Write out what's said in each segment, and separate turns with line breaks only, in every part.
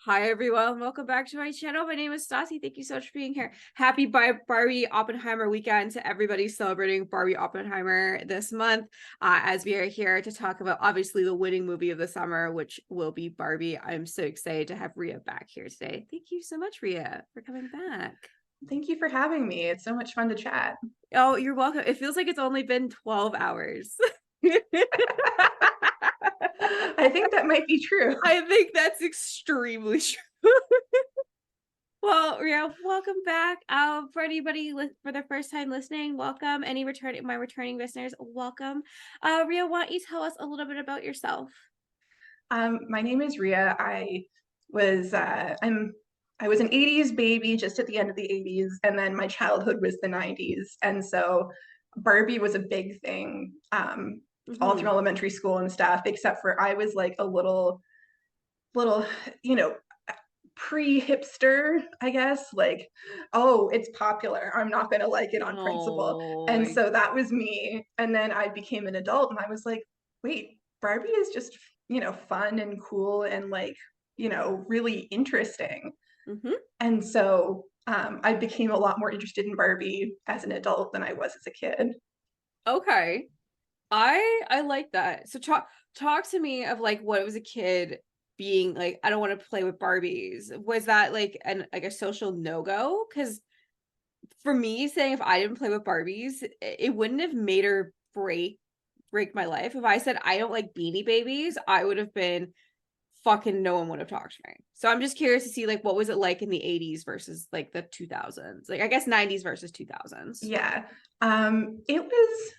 Hi everyone, welcome back to my channel. My name is Stassi. Thank you so much for being here. Happy Barbie Oppenheimer weekend to everybody celebrating Barbie Oppenheimer this month, as we are here to talk about obviously the winning movie of the summer, which will be Barbie. I'm so excited to have Rhea back here today. Thank you so much, Rhea, for coming back.
Thank you for having me. It's so much fun to chat.
Oh, you're welcome. It feels like it's only been 12 hours.
I think that might be true.
I think that's extremely true. Well, Ria, welcome back. For anybody for the first time listening, welcome. Any returning listeners, welcome. Ria, why don't you tell us a little bit about yourself?
My name is Ria. Was I was an 80s baby just at the end of the 80s, and then my childhood was the 90s. And so Barbie was a big thing all through
Mm-hmm.
elementary school and stuff, except for I was like a little, you know, pre-hipster, I guess, like, oh, it's popular. I'm not gonna like it on principle.
Oh,
And so that was me. And then I became an adult and I was like, wait, Barbie is just, fun and cool and like, really interesting.
mm-hmm.
And so I became a lot more interested in Barbie as an adult than I was as a kid.
Okay. I like that. So talk to me of like what it was a kid being like, I don't want to play with Barbies. Was that like a social no-go? Because for me, saying if I didn't play with Barbies, it wouldn't have made or break my life. If I said I don't like Beanie Babies, I would have been fucking no one would have talked to me. So I'm just curious to see like what was it like in the 80s versus like the 2000s? Like I guess 90s versus 2000s.
Yeah. It was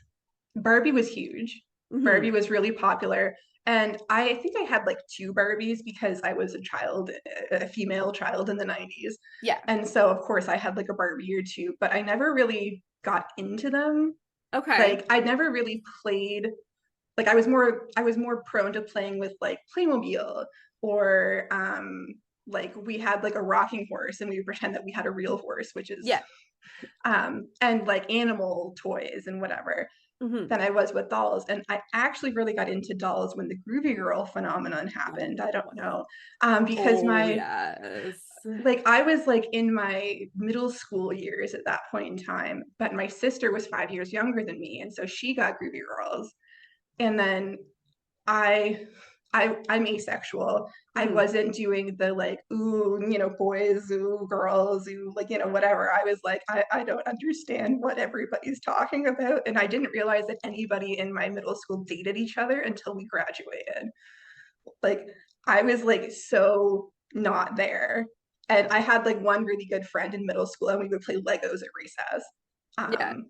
Barbie was huge.
Mm-hmm.
Barbie was really popular. And I think I had like two Barbies because I was a child, a female child in the 90s.
Yeah.
And so, of course, I had like a Barbie or two, but I never really got into them.
Okay.
Like, I never really played, like, I was more prone to playing with like Playmobil or, like, we had like a rocking horse and we would pretend that we had a real horse, which is,
Yeah.
and like animal toys and whatever
Mm-hmm.
than I was with dolls. And I actually really got into dolls when the Groovy Girl phenomenon happened. I don't know. Because
Oh yes.
I was like in my middle school years at that point in time, but my sister was 5 years younger than me. And so she got Groovy Girls. And then I I'm asexual. I
Mm-hmm.
wasn't doing the like, ooh, boys, ooh, girls, ooh, like, whatever. I was like, I don't understand what everybody's talking about. And I didn't realize that anybody in my middle school dated each other until we graduated. Like, I was like so not there. And I had like one really good friend in middle school, and we would play Legos at recess.
Yeah.
Um,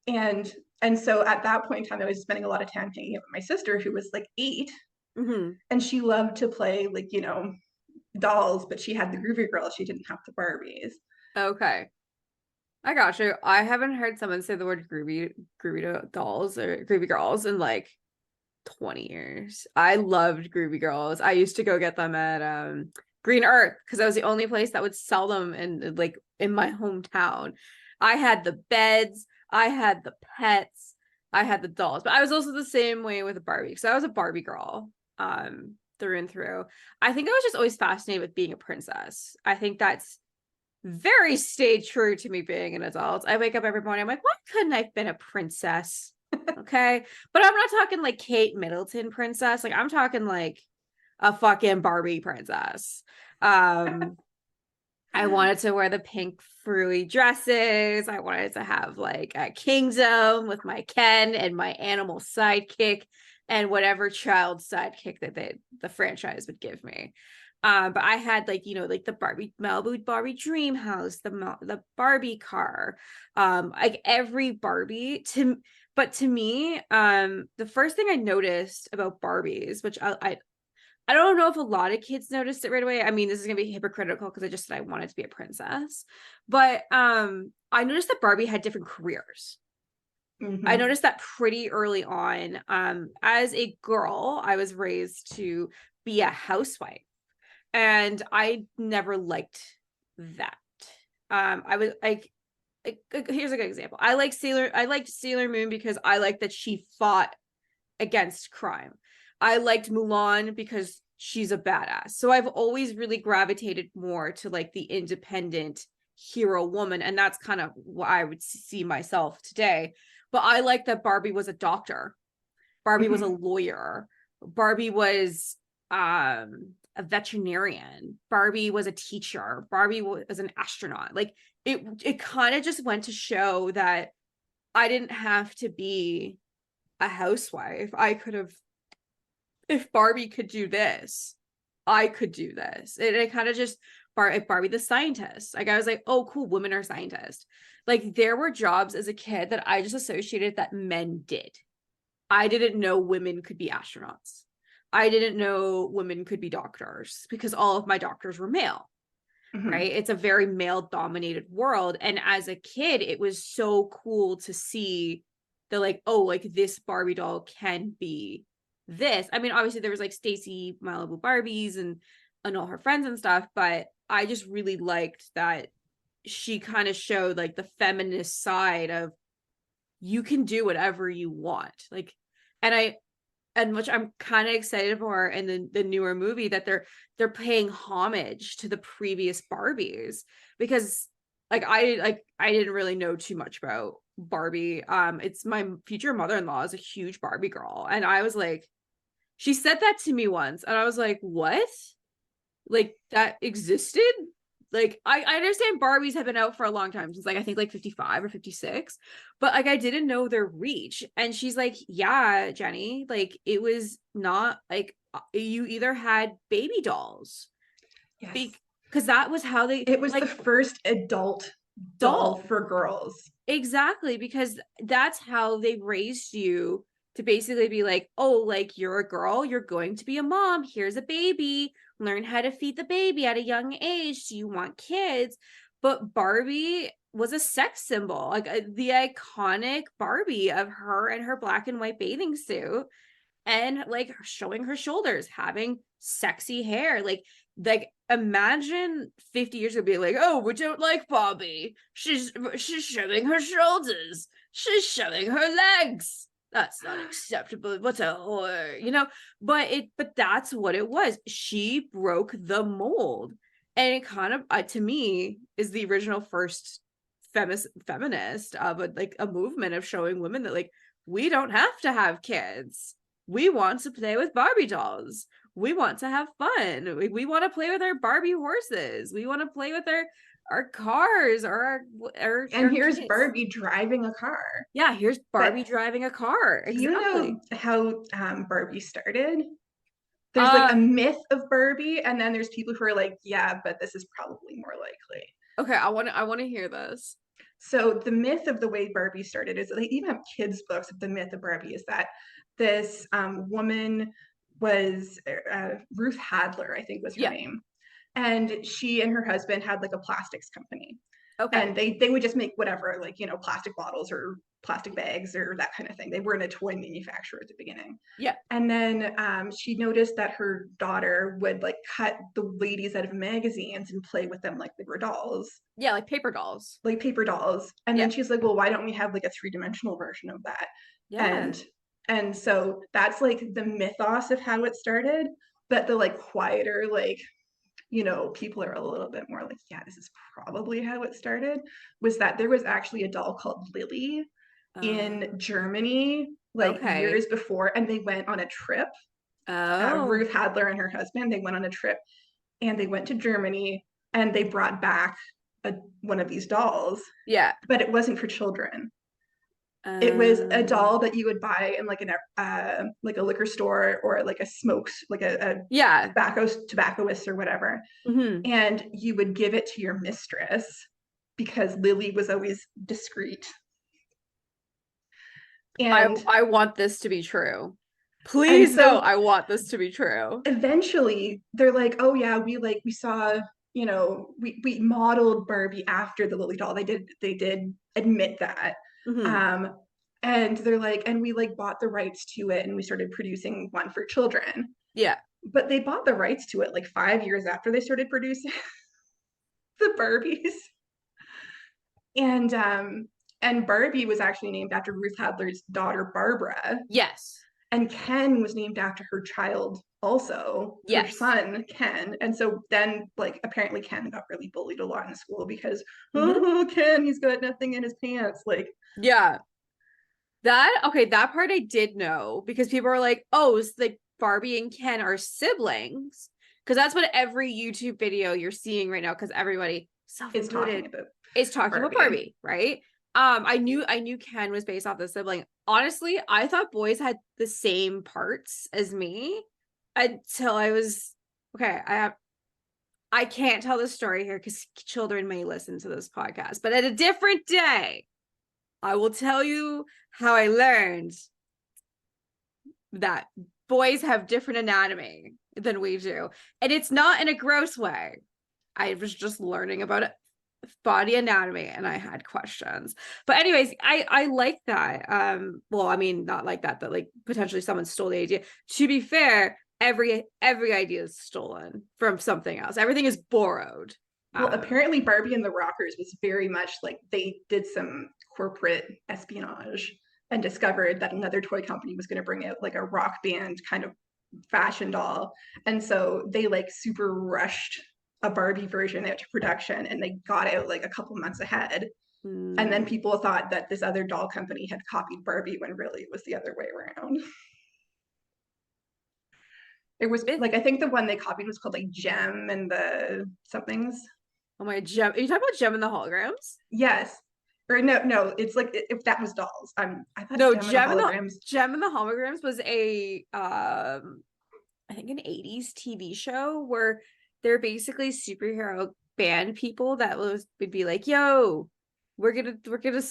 and and so at that point in time, I was spending a lot of time hanging out with my sister, who was like 8,
Mm-hmm.
and she loved to play like, dolls, but she had the Groovy Girls. She didn't have the Barbies.
Okay. I got you. I haven't heard someone say the word groovy dolls or groovy girls in like 20 years. I loved groovy girls. I used to go get them at Green Earth because that was the only place that would sell them in like in my hometown. I had the beds, I had the pets, I had the dolls, but I was also the same way with Barbie because I was a Barbie girl through and through. I think I was just always fascinated with being a princess. I think that's very stayed true to me being an adult. I wake up every morning, I'm like, why couldn't I have been a princess? Okay. But I'm not talking like Kate Middleton princess. Like I'm talking like a fucking Barbie princess. Um, I wanted to wear the pink frilly dresses. I wanted to have like a kingdom with my Ken and my animal sidekick and whatever child sidekick that the franchise would give me. But I had like like the Barbie Malibu Barbie Dream House, the Barbie car, like every Barbie to. But to me, the first thing I noticed about Barbies, which I don't know if a lot of kids noticed it right away. I mean, this is gonna be hypocritical because I just said I wanted to be a princess, but I noticed that Barbie had different careers. I
Mm-hmm.
noticed that pretty early on. As a girl, I was raised to be a housewife, and I never liked that. I was like, here's a good example. I liked Sailor Moon because I liked that she fought against crime. I liked Mulan because she's a badass. So I've always really gravitated more to like the independent hero woman, and that's kind of what I would see myself today. But I like that Barbie was a doctor. Barbie was a
Mhm.
lawyer. Barbie was a veterinarian. Barbie was a teacher. Barbie was an astronaut. Like it kind of just went to show that I didn't have to be a housewife. I could have, if Barbie could do this, I could do this. It kind of just Barbie the scientist. Like I was like, oh cool, women are scientists. Like there were jobs as a kid that I just associated that men did. I didn't know women could be astronauts. I didn't know women could be doctors because all of my doctors were male, right?
Mhm.
It's a very male dominated world. And as a kid, it was so cool to see the like, oh, like this Barbie doll can be this. I mean, obviously there was like Stassi Malibu Barbies and all her friends and stuff, but I just really liked that she kind of showed like the feminist side of you can do whatever you want. Like, and I and which I'm kind of excited for in the newer movie that they're paying homage to the previous Barbies because I didn't really know too much about Barbie. It's my future mother-in-law is a huge Barbie girl, and I was like, she said that to me once, and I was like, what? Like that existed? Like I understand Barbies have been out for a long time since like I think like 55 or 56, but like I didn't know their reach. And she's like, yeah, Jenny, like it was not like you either had baby dolls
Yes.
because that was how they
It was the
like
first adult doll
doll.
for girls.
Exactly, because that's how they raised you to basically be like, oh, like you're a girl, you're going to be a mom. Here's a baby. Learn how to feed the baby at a young age. Do you want kids? But Barbie was a sex symbol, like the iconic Barbie of her and her black and white bathing suit and like showing her shoulders, having sexy hair. Like imagine 50 years ago being like, oh, we don't like Barbie. She's showing her shoulders. She's showing her legs. That's not acceptable. What's a whore? But that's what it was. She broke the mold. And it kind of to me is the original first feminist of a movement of showing women that like we don't have to have kids, we want to play with Barbie dolls. We want to have fun. We want to play with our Barbie horses. We want to play with our cars or
And
our
here's
kids.
Barbie driving a car.
Yeah, here's
But
Barbie driving a car.
do you know
Exactly.
how Barbie started? There's like a
Uh
myth of Barbie, and then there's people who are like, yeah, but this is probably more likely.
okay, I want to hear this.
So the myth of the way Barbie started is they even have kids' books of the myth of Barbie is that this woman was Ruth Hadler, I think was her
Yeah.
name, and she and her husband had like a plastics company,
Okay.
and they would just make whatever, like, you know, plastic bottles or plastic bags or that kind of thing. They weren't a toy manufacturer at the beginning.
Yeah.
And then she noticed that her daughter would like cut the ladies out of magazines and play with them like they were dolls,
Yeah, like paper dolls.
like paper dolls. And
Yeah.
then she's like, well, why don't we have like a three-dimensional version of that?
Yeah.
And so that's like the mythos of how it started. But the like quieter, like, you know, people are a little bit more like, yeah, this is probably how it started, was that there was actually a doll called Lily in
Uh,
Germany like
okay.
years before, and they went on a trip.
Oh.
Ruth Hadler and her husband, they went on a trip and they went to Germany and they brought back one of these dolls,
Yeah.
but it wasn't for children. It was a
Um
doll that you would buy in like a liquor store or like a smokes like a
yeah.
tobaccoist or whatever,
Hmm.
and you would give it to your mistress because Lily was always discreet. And
I want this to be true.
and
Please no,
so
I want this to be true.
eventually they're like, oh yeah, we saw, you know, we modeled Barbie after the Lily doll. They did admit that.
Hmm.
Um, and they're like, and we like bought the rights to it and we started producing one for children.
Yeah.
But they bought the rights to it like 5 years after they started producing the Barbies. And um and Barbie was actually named after Ruth Hadler's daughter Barbara.
Yes.
And Ken was named after her child also, her
Yes.
son Ken. And so then like apparently Ken got really bullied a lot in school because
Hmm.
oh Ken, he's got nothing in his pants. Like
Yeah. That part I did know because people are like, oh, it's like Barbie and Ken are siblings. Because that's what every YouTube video you're seeing right now, because everybody
is talking
self-included
about
is talking about
Barbie.
Barbie, right? I knew Ken was based off the sibling. Honestly, I thought boys had the same parts as me until I was okay. I can't tell the story here because children may listen to this podcast, but at a different day, I will tell you how I learned that boys have different anatomy than we do. And it's not in a gross way. I was just learning about body anatomy and I had questions. But anyways, I like that. Well, I mean not like that, but like potentially someone stole the idea. To be fair, every idea is stolen from something else. Everything is borrowed.
Well,
Um
apparently Barbie and the Rockers was very much like they did some corporate espionage and discovered that another toy company was going to bring out like a rock band kind of fashion doll. And so they like super rushed a Barbie version out to production and they got out like a couple months ahead. And then
hmm.
people thought that this other doll company had copied Barbie when really it was the other way around. It was
Myth.
like I think the one they copied was called like Gem and the somethings.
Oh my gem. Are you talking about Gem and the holograms?
Yes. Or no, it's like if that was dolls. I thought
No,
Gem and the Holograms.
Gem and the Holograms was a I think an 80s TV show where they're basically superhero band people that would be like, yo, we're gonna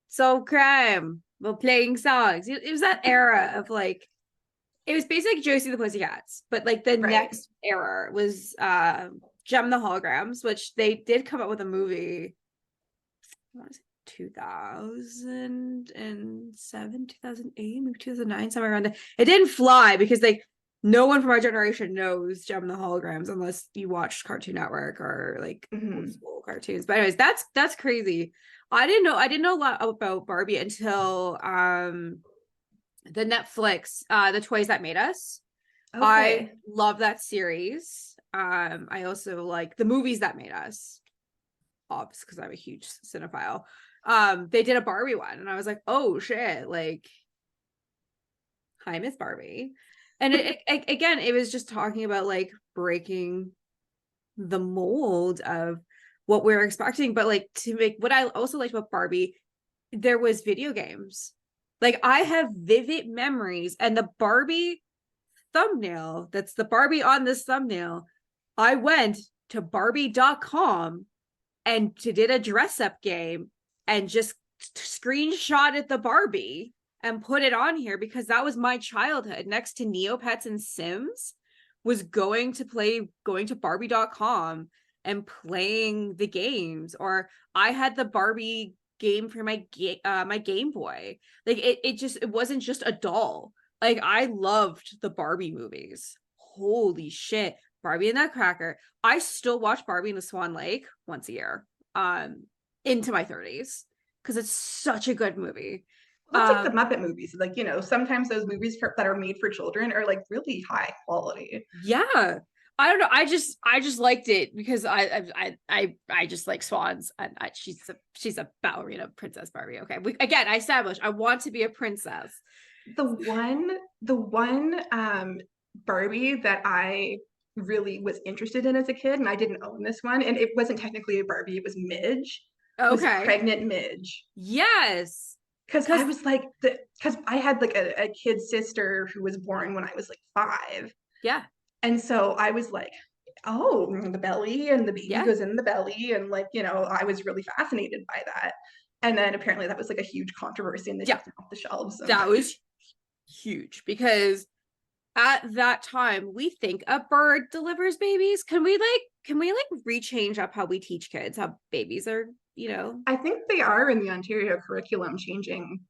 solve crime while playing songs. It was that era of like it was basically Josie the Pussycats, but like the
Right.
next era was Gem and the Holograms, which they did come up with a movie. What was it? 2007, 2008, maybe 2009, somewhere around there. It didn't fly because like no one from our generation knows Gem and the Holograms unless you watched Cartoon Network or like old
Mm-hmm.
school cartoons. But anyways, that's crazy. I didn't know a lot about Barbie until the Netflix The Toys That Made Us. I
Okay.
love that series. I also like the movies that made us, obviously, because I'm a huge cinephile. They did a Barbie one, and I was like, oh shit, like hi Miss Barbie. And again, it was just talking about like breaking the mold of what we are expecting, but like to make what I also liked about Barbie, there was video games. Like I have vivid memories, and the Barbie thumbnail, that's the Barbie on this thumbnail, I went to Barbie.com and did a dress up game and just screenshotted the Barbie and put it on here because that was my childhood. Next to Neopets and Sims was going to Barbie.com and playing the games. Or I had the Barbie game for my Game Boy. Like it wasn't just a doll. Like I loved the Barbie movies. Holy shit. Barbie and Nutcracker. I still watch Barbie and the Swan Lake once a year, um, into my 30s because it's such a good movie.
Well, that's like the
Um,
Muppet movies. Like, sometimes those movies that are made for children are like really high quality.
yeah, I don't know. I just liked it because I just like swans, and she's a ballerina princess Barbie. Okay, again, I established I want to be a princess.
The one Barbie that I really was interested in as a kid, and I didn't own this one, and it wasn't technically a Barbie, it was Midge, was
Okay,
Pregnant Midge.
yes,
Because I
because
was like because I had like a kid sister who was born when I was like 5.
yeah,
And so I was like, oh, the belly and the baby
yeah,
goes in the belly. And like, I was really fascinated by that. And then apparently that was like a huge controversy and they
yeah,
took them off the shelves. And
that was huge because at that time we think a bird delivers babies. Can we like rechange up how we teach kids how babies are, you know,
I think they are in the Ontario curriculum changing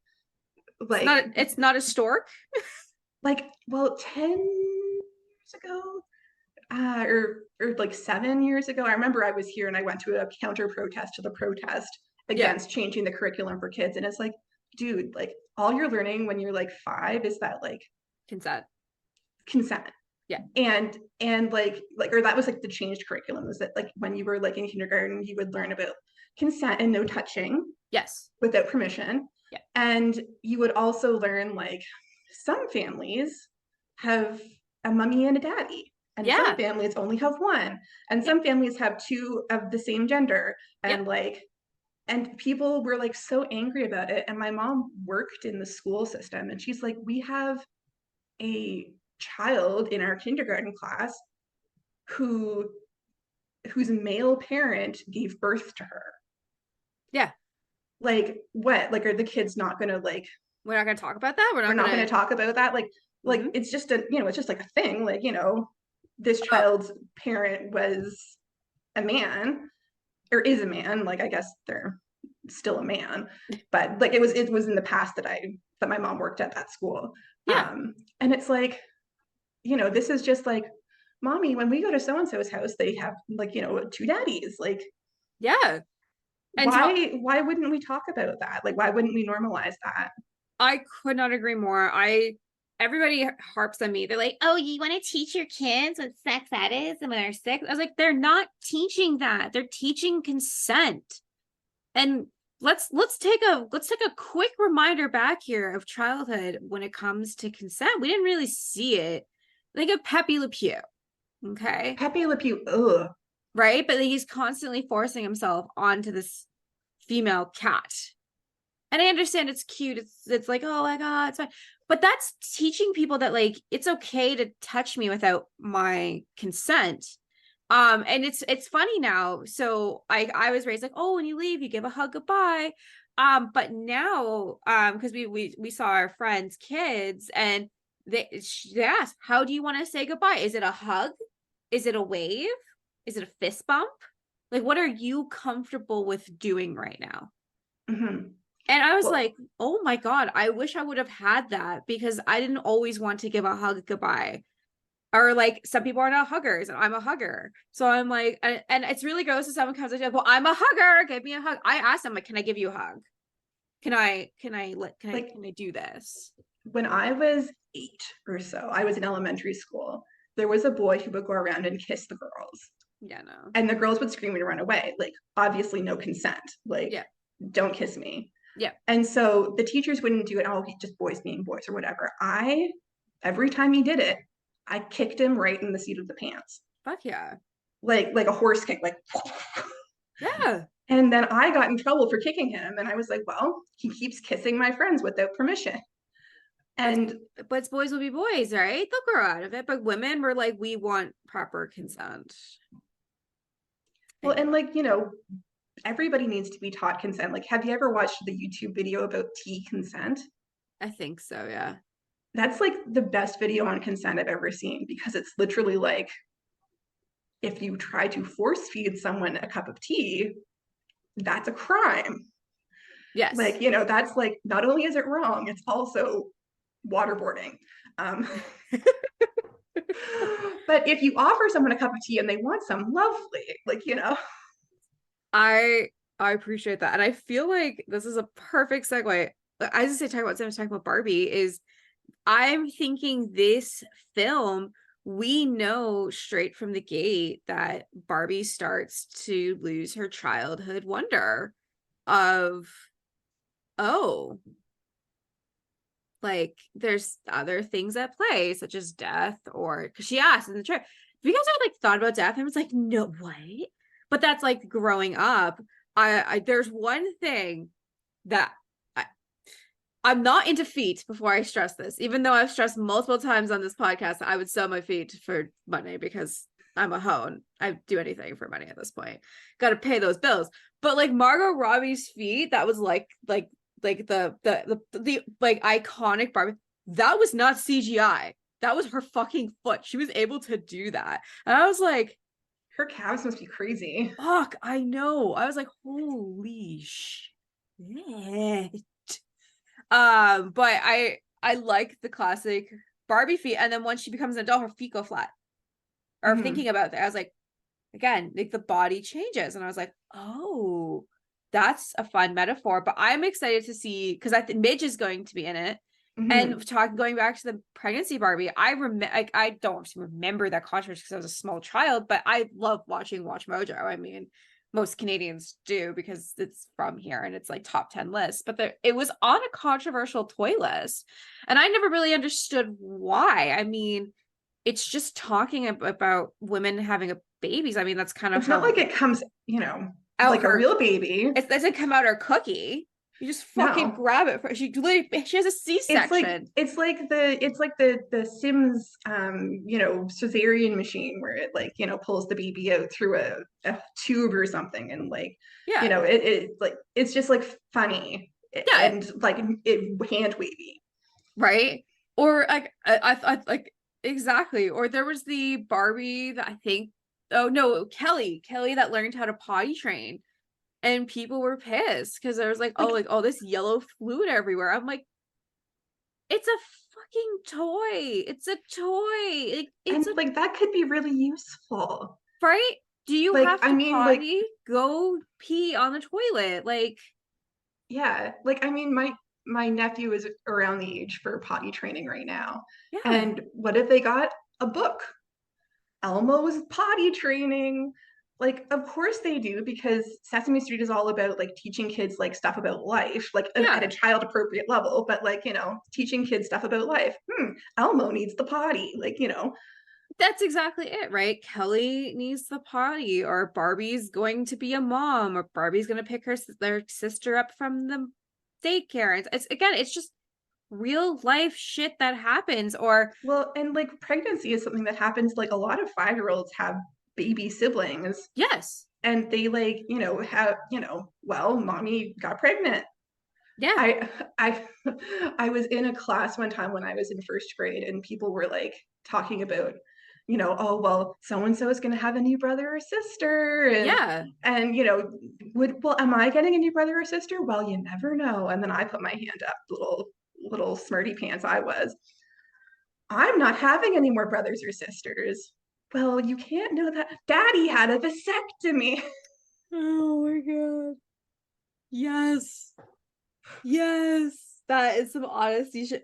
like
it's not a stork.
well 10 years ago or like 7 years ago. I remember I was here and I went to a counter protest to the protest
Yeah,
against changing the curriculum for kids. And it's like, dude, like all you're learning when you're like 5 is that like
Consent.
Consent.
Yeah.
And like or that was like the changed curriculum, was that like when you were like in kindergarten you would learn about consent and no touching
Yes.
without permission.
Yeah.
And you would also learn like some families have a mummy and a daddy, and some
Yeah.
families only have one, and
Yep.
some families have two of the same gender.
Yep.
And like, and people were like so angry about it. And my mom worked in the school system, and she's like, we have a child in our kindergarten class who whose male parent gave birth to her.
Yeah.
Like, what? Like, are the kids not gonna like,
We're not gonna talk about that. We're
we're
not
not gonna
gonna.
talk about that? Like
Mhm.
it's just a, you know, it's just like a thing. Like, you know, this
Oh,
child's parent was a man, or is a man. Like, I guess they're still a man, but like it was in the past that my mom worked at that school.
yeah.
And it's like, you know, this is just like, mommy, when we go to so and so's house, they have like, you know, two daddies. Like,
Yeah. And so
why wouldn't we talk about that? Like, why wouldn't we normalize that?
I could not agree more. Everybody harps on me. They're like, "Oh, you want to teach your kids what sex that is and when they're sick?" I was like, "They're not teaching that. They're teaching consent." And let's take a quick reminder back here of childhood when it comes to consent. We didn't really see it. Think of Pepe Le Pew, okay?
Pepe Le Pew, ugh.
Right? But he's constantly forcing himself onto this female cat. And I understand it's cute. It's like, oh my God, it's fine. But that's teaching people that like it's okay to touch me without my consent. And it's funny now. So I was raised like, oh, when you leave, you give a hug goodbye. But now, because we saw our friends' kids and they asked, how do you want to say goodbye? Is it a hug? Is it a wave? Is it a fist bump? Like, what are you comfortable with doing right now?
Mm-hmm.
And I was
Well,
like, oh my God, I wish I would have had that because I didn't always want to give a hug goodbye. Or like some people are not huggers and I'm a hugger. So I'm like, and it's really gross if someone comes up, well, I'm a hugger, give me a hug. I asked them, like, can I give you a hug?
like
Can I do this?
when I was 8 or so, I was in elementary school. There was a boy who would go around and kiss the girls,
Yeah, no.
and the girls would scream and run away. Like, obviously, no consent. Like,
Yeah.
don't kiss me.
Yeah.
And so the teachers wouldn't do it. Oh, just boys being boys or whatever. Every time he did it, I kicked him right in the seat of the pants,
Fuck yeah.
like a horse kick, like.
Yeah.
And then I got in trouble for kicking him, and I was like, well, he keeps kissing my friends without permission.
But
And
but boys will be boys, right? They'll grow out of it. But women were like, we want proper consent.
well,
Anyway,
and like, you know, everybody needs to be taught consent. Like, have you ever watched the YouTube video about tea consent?
I think so, yeah.
That's like the best video on consent I've ever seen, because it's literally like, if you try to force feed someone a cup of tea, that's a crime.
Yes.
Like, you know, that's like, not only is it wrong, it's also waterboarding. Um, but if you offer someone a cup of tea and they want some, lovely, like, you know.
I I appreciate that. And I feel like this is a perfect segue. I just say talk about Barbie is I'm thinking this film, we know straight from the gate that Barbie starts to lose her childhood wonder of, oh, like there's other things at play, such as death, or because she asked in the trailer, have you guys ever like thought about death? And it's like, no, what? But that's like growing up. I there's one thing that I'm not into feet before I stress this, even though I've stressed multiple times on this podcast that I would sell my feet for money because I'm a hone. I do anything for money at this point. Got to pay those bills. But like Margot Robbie's feet, that was like the like iconic Barbie. That was not CGI. That was her fucking foot. She was able to do that. And I was like,
Her calves must be crazy.
fuck, I know. I was like, holy shit. But I like the classic Barbie feet, and then once she becomes an adult, her feet go flat. Or
Mm-hmm.
thinking about that, I was like, again, like the body changes, and I was like, oh, that's a fun metaphor. But I'm excited to see because I think Midge is going to be in it,
Mhm.
And going back to the pregnancy Barbie, I don't remember that controversy because I was a small child, but I love watching Watch Mojo. I mean, most Canadians do because it's from here and it's like top 10 lists, but it was on a controversial toy list. And I never really understood why. I mean, it's just talking about women having a babies. I mean, that's kind of
It's not
her
like it comes,
out
like a
her,
real baby.
it doesn't come out her cookie. You just fucking
No.
grab it. She has a C-section.
It's like the Sims cesarean machine where it like pulls the baby out through a tube or something, and like
Yeah.
it's just like funny
Yeah,
and like it hand wavy.
right. Or like I like exactly. Or there was the Barbie that I think, oh no, Kelly that learned how to potty train, and people were pissed because there was
Like,
like oh this yellow fluid everywhere. I'm like, it's a fucking toy. It's a toy. Like it's a
and like that could be really useful.
right. Do you
Like,
have
I
to
mean, like,
potty? Go pee on the toilet. Like
yeah, like I mean, my nephew is around the age for potty training right now,
yeah,
and what if they got a book? Elmo's potty training. Like, of course they do, because Sesame Street is all about like teaching kids like stuff about life, like at a
yeah.
child appropriate level, but like, teaching kids stuff about life. Elmo needs the potty. Like.
That's exactly it, right? Kelly needs the potty, or Barbie's going to be a mom, or Barbie's going to pick their sister up from the daycare. It's again, it's just real life shit that happens. Or
Well, and like pregnancy is something that happens. Like a lot of 5-year-olds have baby siblings,
yes,
and they like, have, well, mommy got pregnant.
yeah,
I I I was in a class one time when I was in first grade, and people were like talking about, oh well, so and so is going to have a new brother or sister,
yeah.
and am I getting a new brother or sister? Well, you never know. And then I put my hand up, little smarty pants I was. I'm not having any more brothers or sisters. Well, you can't know that. Daddy had a vasectomy.
Oh my god. Yes. Yes. That is some honesty shit.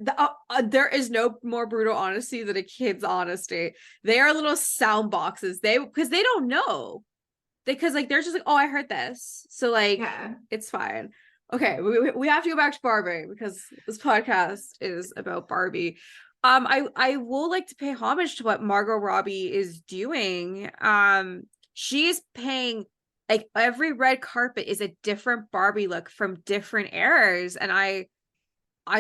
There is no more brutal honesty than a kid's honesty. They are little sound boxes. Because they don't know. Because like they're just like, oh, I heard this, so like
Yeah.
it's fine. Okay, we have to go back to Barbie because this podcast is about Barbie. I will like to pay homage to what Margot Robbie is doing. She is paying, like, every red carpet is a different Barbie look from different eras, and I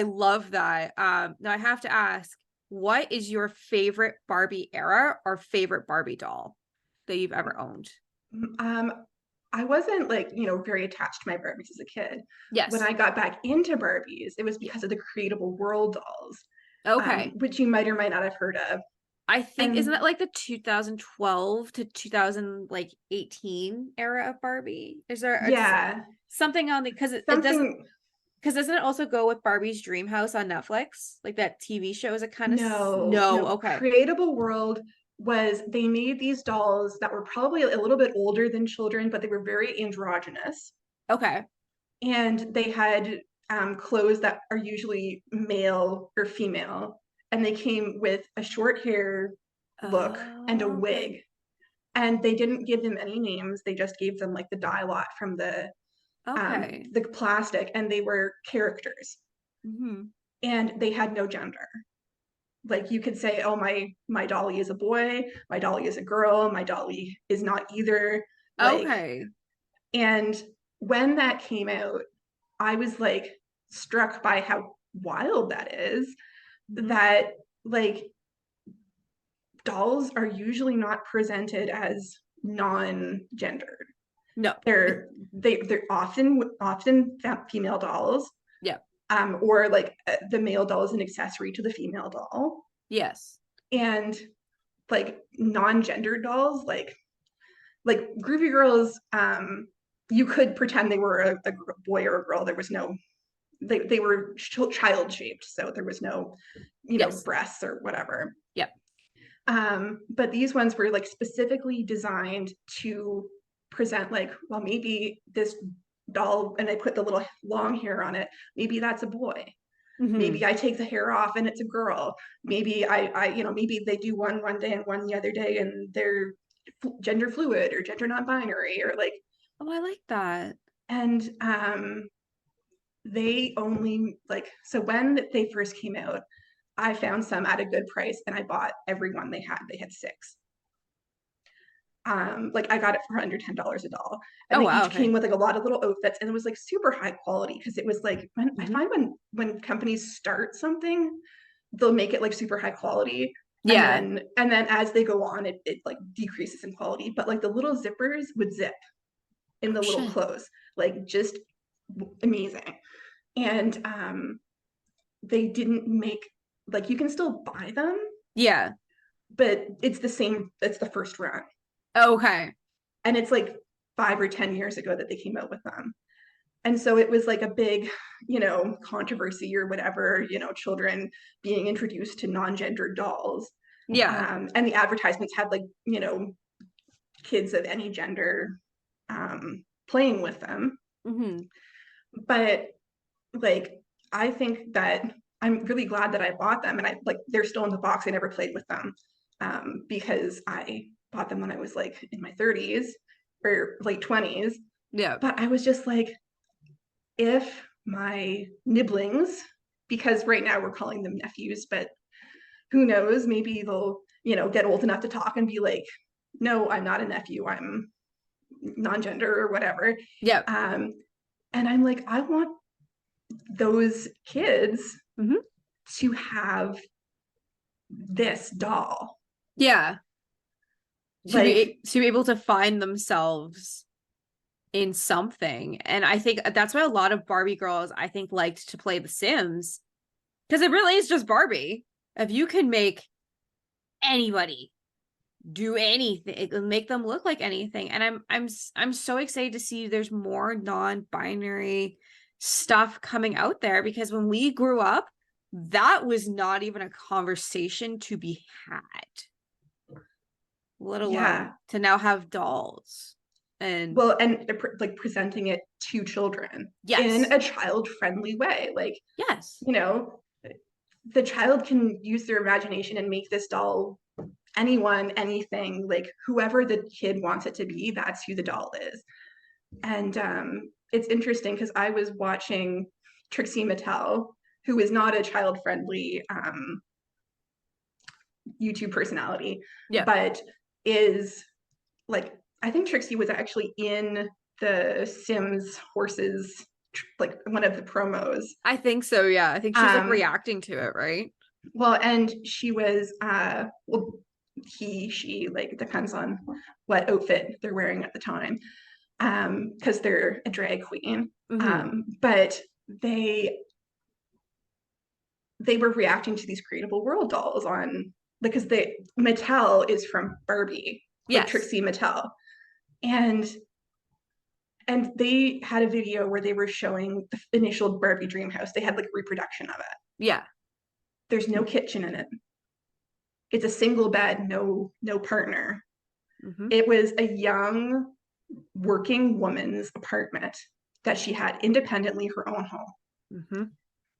love that. Now I have to ask, what is your favorite Barbie era or favorite Barbie doll that you've ever owned?
Um, I wasn't like, very attached to my Barbies as a kid. When
Yes.
I got back into Barbies, it was
Yeah.
because of the Creatable World dolls,
Okay.
which you might or might not have heard of.
I think isn't
And
that like the 2012 to 2000 like 18 era of Barbie? Is there
yeah,
something on the because it doesn't
something,
because doesn't it also go with Barbie's Dream House on Netflix? Like that TV show, is it kind of
no,
no,
no,
okay.
Creatable World was, they made these dolls that were probably a little bit older than children, but they were very androgynous.
Okay.
And they had clothes that are usually male or female, and they came with a short hair look and a
Oh, okay.
wig. And they didn't give them any names; they just gave them like the dye lot from
Okay.
the plastic, and they were characters,
Hmm.
and they had no gender. Like you could say, oh, my dolly is a boy, my dolly is a girl, my dolly is not either. Like,
Okay.
and when that came out, I was like struck by how wild that is,
Hmm.
that like dolls are usually not presented as non-gendered.
No.
They're often female dolls,
Yeah.
or like the male doll is an accessory to the female doll,
Yes.
and like non-gendered dolls, like Groovy Girls, you could pretend they were a boy or a girl. There was no, they were child shaped, so there was no,
Yes.
breasts or whatever.
Yep.
But these ones were like specifically designed to present like, well, maybe this doll, and I put the little long hair on it, maybe that's a boy.
Mm-hmm.
Maybe I take the hair off and it's a girl. Maybe maybe they do one day and one the other day and they're gender fluid or gender non-binary or like,
Oh, I like that.
and they only like, so when they first came out, I found some at a good price and I bought every one they had. They had six. Like I got it for under $10 a doll, and
Oh,
they
wow.
each came
Okay.
with like a lot of little outfits, and it was like super high quality because it was like when I
Mm-hmm.
find when companies start something, they'll make it like super high quality, and
Yeah.
then as they go on, it like decreases in quality. But like the little zippers would zip in
Oh,
the little
shit.
clothes, like just amazing. And they didn't make, like, you can still buy them,
Yeah.
but it's the same. It's the first run,
Okay.
and it's like 5 or 10 years ago that they came out with them. And so it was like a big, controversy or whatever, children being introduced to non-gendered dolls.
Yeah.
And the advertisements had like, kids of any gender playing with them.
Mm-hmm.
But like, I think that I'm really glad that I bought them, and I like they're still in the box. I never played with them because I bought them when I was like in my 30s or late 20s.
Yeah.
But I was just like, if my nibblings, because right now we're calling them nephews, but who knows, maybe they'll, get old enough to talk and be like, no, I'm not a nephew, I'm non-gender or whatever.
Yeah.
Um, and I'm like, I want those kids
Mm-hmm.
to have this doll.
Yeah.
Like,
To be able to find themselves in something. And I think that's why a lot of Barbie girls, I think, liked to play The Sims. Because it really is just Barbie. If you can make anybody do anything, make them look like anything. And I'm so excited to see there's more non-binary stuff coming out there, because when we grew up, that was not even a conversation to be had, let alone
yeah.
to now have dolls. And
Well, and like presenting it to children in
yes,
a child-friendly way. Like,
yes,
you know, the child can use their imagination and make this doll anyone, anything, like whoever the kid wants it to be, that's who the doll is. And it's interesting because I was watching Trixie Mattel, who is not a child friendly YouTube personality,
yeah,
but is like, I think Trixie was actually in the Sims horses, like one of the promos.
I think so. Yeah, I think she's like
Um,
reacting to it, right?
well, and she was, well, she, like, it depends on what outfit they're wearing at the time, because they're a drag queen.
Mm-hmm.
But they were reacting to these creatable world dolls on, because they Mattel is from Barbie, like
Yes,
Trixie Mattel, and they had a video where they were showing the initial Barbie dream house. They had like a reproduction of it.
yeah.
There's no kitchen in it. It's a single bed, no partner.
Mm-hmm.
It was a young working woman's apartment that she had independently, her own home.
Mm-hmm.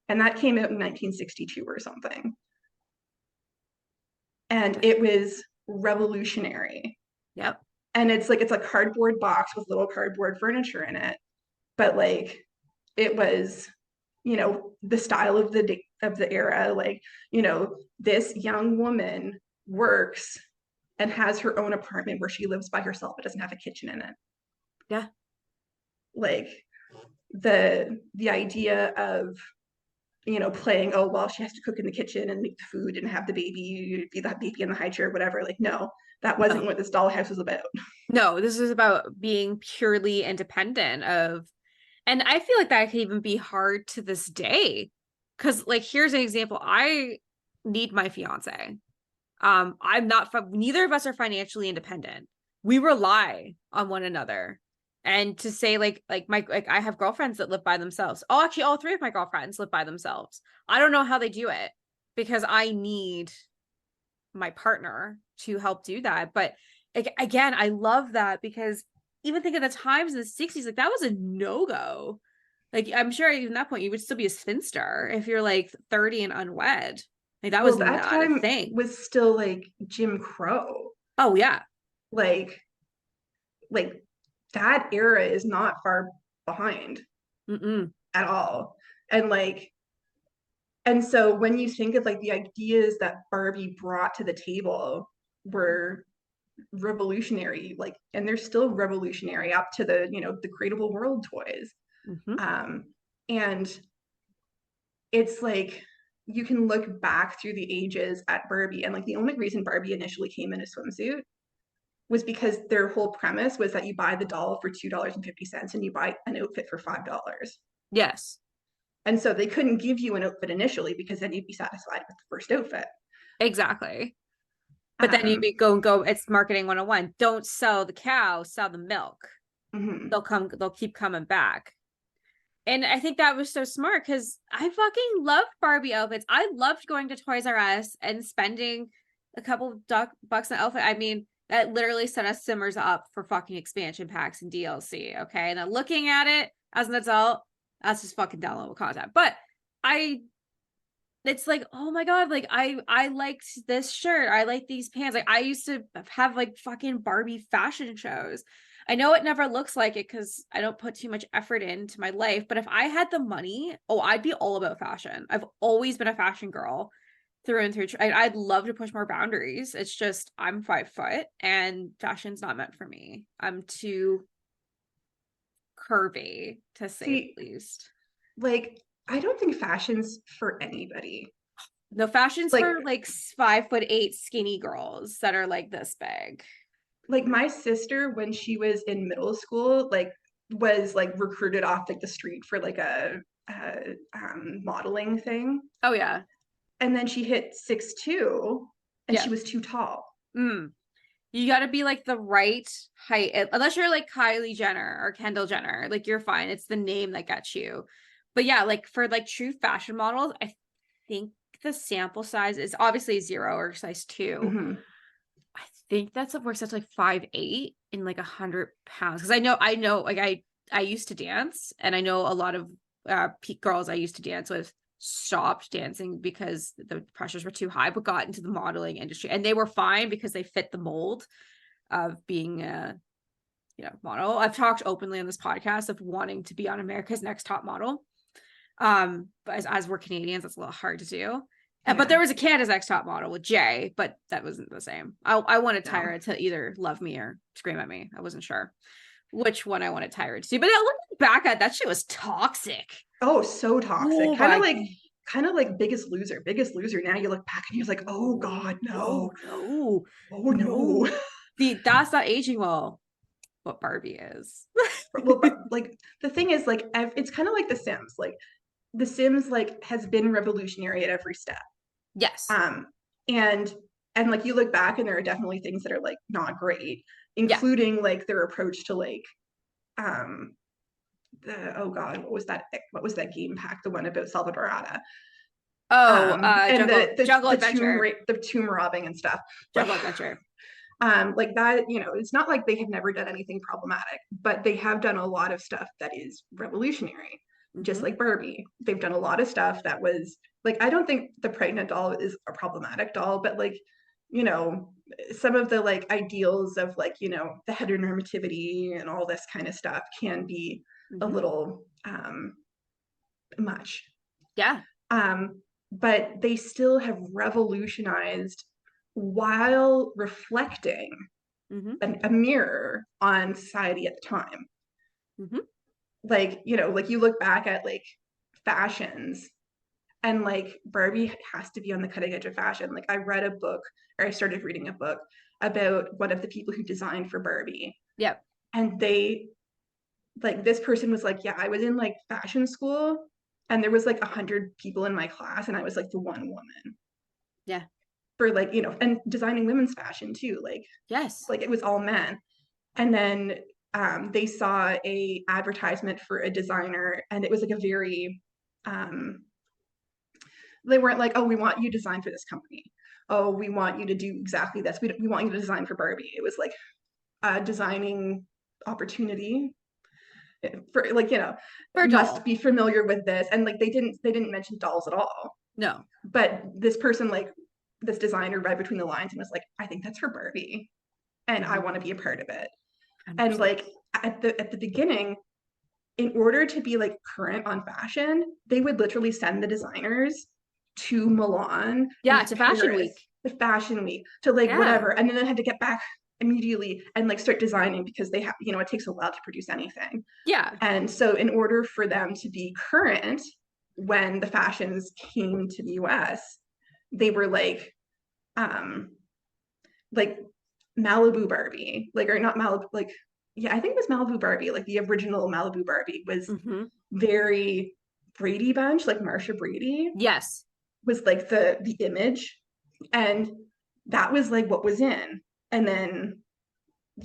And that came out in 1962 or something. And it was revolutionary.
Yep.
And it's a cardboard box with little cardboard furniture in it. But like, it was, the style of the era, like, this young woman works and has her own apartment where she lives by herself but doesn't have a kitchen in it.
Yeah.
Like, the idea of, playing, oh well, she has to cook in the kitchen and make the food and have the baby, be that baby in the high chair, whatever. Like, no, that wasn't
No.
what this dollhouse was about.
No, this is about being purely independent of, and I feel like that can even be hard to this day. Cause like here's an example. I need my fiance. I'm not neither of us are financially independent. We rely on one another. And to say like I have girlfriends that live by themselves. Oh, actually all three of my girlfriends live by themselves. I don't know how they do it because I need my partner to help do that. But again, I love that because even think of the times in the 60s, like that was a no-go. Like, I'm sure even that point you would still be a spinster if you're like 30 and unwed. Like, that
Well,
was
that
not a
time
thing.
was still like Jim Crow.
Oh yeah.
Like like that era is not far behind
Mm-mm.
at all. And like, and so when you think of like the ideas that Barbie brought to the table were revolutionary, like, and they're still revolutionary up to the, you know, the Creatable World toys.
Mm-hmm.
Um, and it's like you can look back through the ages at Barbie, and like the only reason Barbie initially came in a swimsuit was because their whole premise was that you buy the doll for $2.50 and you buy an outfit for $5.
Yes.
And so they couldn't give you an outfit initially because then you'd be satisfied with the first outfit.
Exactly. But then you
Um,
go, it's marketing 101. Don't sell the cow, sell the milk.
mm-hmm.
They'll keep coming back. And I think that was so smart because I fucking loved Barbie outfits. I loved going to Toys R Us and spending a couple bucks an outfit. I mean, that literally set us simmers up for fucking expansion packs and DLC. Okay. And then looking at it as an adult, that's just fucking downloadable content. But I it's like, oh my god, like I liked this shirt, I like these pants. Like, I used to have like fucking Barbie fashion shows. I know it never looks like it because I don't put too much effort into my life, but if I had the money, oh, I'd be all about fashion. I've always been a fashion girl through and through. I'd love to push more boundaries. It's just I'm 5 foot and fashion's not meant for me. I'm too curvy, to say
See,
the least.
like, I don't think fashion's for anybody.
No, fashion's
Like,
for like 5'8" skinny girls that are like this big.
my sister, when she was in middle school, like, was like recruited off like the street for like a modeling thing.
Oh yeah.
And then she hit 6'2" and
Yeah.
she was too tall.
Mm. You got to be like the right height. Unless you're like Kylie Jenner or Kendall Jenner, like you're fine. It's the name that gets you. But yeah, like for like true fashion models, I think the sample size is obviously 0 or size 2.
Mm-hmm.
I think that's a works that's like 5'8" in like 100 pounds. Because I know, like I used to dance, and I know a lot of peak girls I used to dance with stopped dancing because the pressures were too high, but got into the modeling industry, and they were fine because they fit the mold of being a model. I've talked openly on this podcast of wanting to be on America's Next Top Model. But as we're Canadians, that's a little hard to do. But
Yeah.
there was a Canada's Next Top Model with Jay, but that wasn't the same. I wanted
No.
Tyra to either love me or scream at me. I wasn't sure which one I wanted Tyra to do. But looking back at that shit was toxic.
Oh, so toxic.
Oh my
Kind of like Biggest Loser. Biggest Loser. Now you look back and you're like, oh God,
no,
no.
no,
Oh no.
no. That's not aging well. What Barbie is.
Well, but like the thing is, like, it's kind of like The Sims. Like The Sims, like, has been revolutionary at every step.
Yes.
Um, and like you look back and there are definitely things that are like not great,
Yeah.
including like their approach to like um oh God, what was that game pack, the one about Salvador Ada?
Oh,
And
Jungle
the tomb
Adventure.
the tomb robbing and stuff.
Jungle Adventure.
Like that, you know, it's not like they have never done anything problematic, but they have done a lot of stuff that is revolutionary. Just
Mm-hmm.
like Barbie, they've done a lot of stuff that was like, I don't think the pregnant doll is a problematic doll, but like, you know, some of the like ideals of like, you know, the heteronormativity and all this kind of stuff can be a
Mm-hmm.
little much.
Yeah.
But they still have revolutionized while reflecting
Mm-hmm.
a mirror on society at the time.
Mm-hmm.
Like, you know, like you look back at like fashions, and like Barbie has to be on the cutting edge of fashion. Like, I read a book, or I started reading a book about one of the people who designed for Barbie.
Yep.
And they, like, this person was like, yeah, I was in like fashion school and there was like 100 people in my class and I was like the one woman
Yeah.
for, like, you know, and designing women's fashion too.
Yes.
Like it was all men. And then they saw a advertisement for a designer, and it was like a very they weren't like, oh, we want you to design for this company, oh, we want you to do exactly this, we want you to design for Barbie. It was like a designing opportunity. for like,
For
must
doll.
be familiar with this. And like they didn't mention dolls at all.
No.
But this person, like this designer, read between the lines and was like, I think that's for Barbie. And I want to be a part of it. And
100%.
like at the beginning, in order to be like current on fashion, they would literally send the designers to Milan and
Yeah,
to
to Fashion
Paris,
Week.
the fashion week, to like
Yeah.
whatever. And then they had to get back immediately and like start designing because they have, it takes a while to produce anything.
Yeah.
And so in order for them to be current when the fashions came to the US, they were like Malibu Barbie, like, or not Malibu, like, yeah, I think it was Malibu Barbie, like the original Malibu Barbie was
Mm-hmm.
very Brady Bunch, like Marsha Brady
Yes.
was like the image, and that was like what was in, and then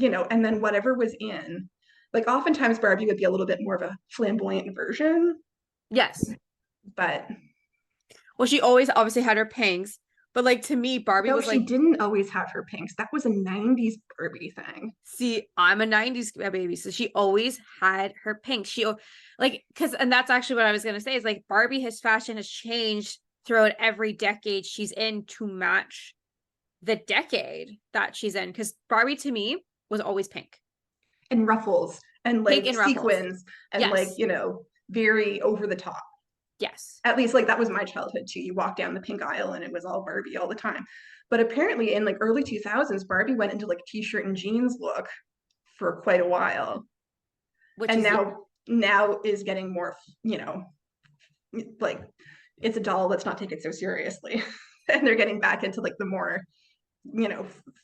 and then whatever was in, like oftentimes Barbie would be a little bit more of a flamboyant version,
Yes.
but
Well, she always obviously had her pinks, but like to me, Barbie
no,
was
she
like,
didn't always have her pinks. That was a 90s Barbie thing.
see, I'm a 90s baby, so she always had her pink. Like, because, and that's actually what I was gonna say is like Barbie, his fashion has changed throughout every decade she's in to match the decade that she's in. Because Barbie to me was always pink,
And ruffles and
pink
like
and ruffles.
sequins and like,
Yes,
very over the top.
yes.
At least like that was my childhood too. You walk down the pink aisle and it was all Barbie all the time. But apparently in like early 2000s, Barbie went into like a t-shirt and jeans look for quite a while.
Which
And
is
now is getting more, like it's a doll, let's not take it so seriously. And they're getting back into like the more,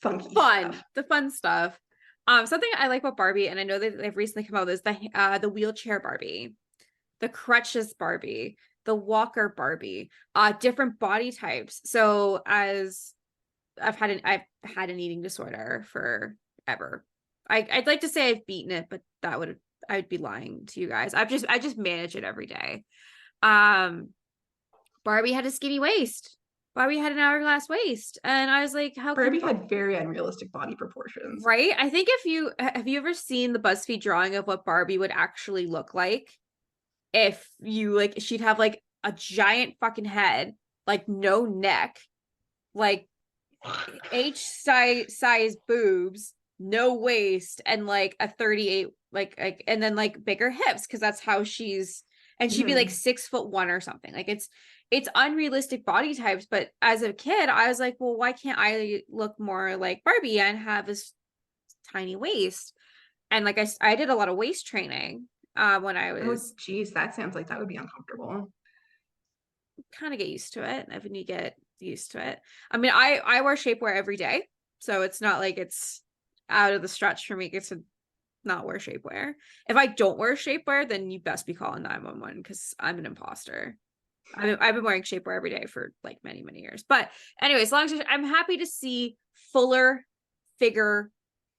funky
fun,
stuff.
the fun stuff. Something I like about Barbie, and I know that they've recently come out with is the wheelchair Barbie, the crutches Barbie, the walker Barbie, different body types. So as I've had an eating disorder forever. I'd like to say I've beaten it, but I'd be lying to you guys. I just manage it every day. Um, Barbie had a skinny waist. Barbie had an hourglass waist, and I was like, how can
Barbie had very unrealistic body proportions.
right? I think if you have you ever seen the BuzzFeed drawing of what Barbie would actually look like if you like she'd have like a giant fucking head, like no neck, like H size boobs, no waist, and like a 38 like and then like bigger hips because that's how she'd be like
Mm-hmm.
6'1" or something. Like it's unrealistic body types, but as a kid, I was like, well, why can't I look more like Barbie and have this tiny waist? And like I did a lot of waist training when I
Oh,
was
geez, that sounds like that would be uncomfortable.
kind of get used to it. And when you get used to it, I mean, I wear shapewear every day, so it's not like it's out of the stretch for me to not wear shapewear. If I don't wear shapewear, then you best be calling 911 because I'm an imposter. I've been wearing shapewear every day for like many, many years. But anyways, as long as I'm happy to see fuller figure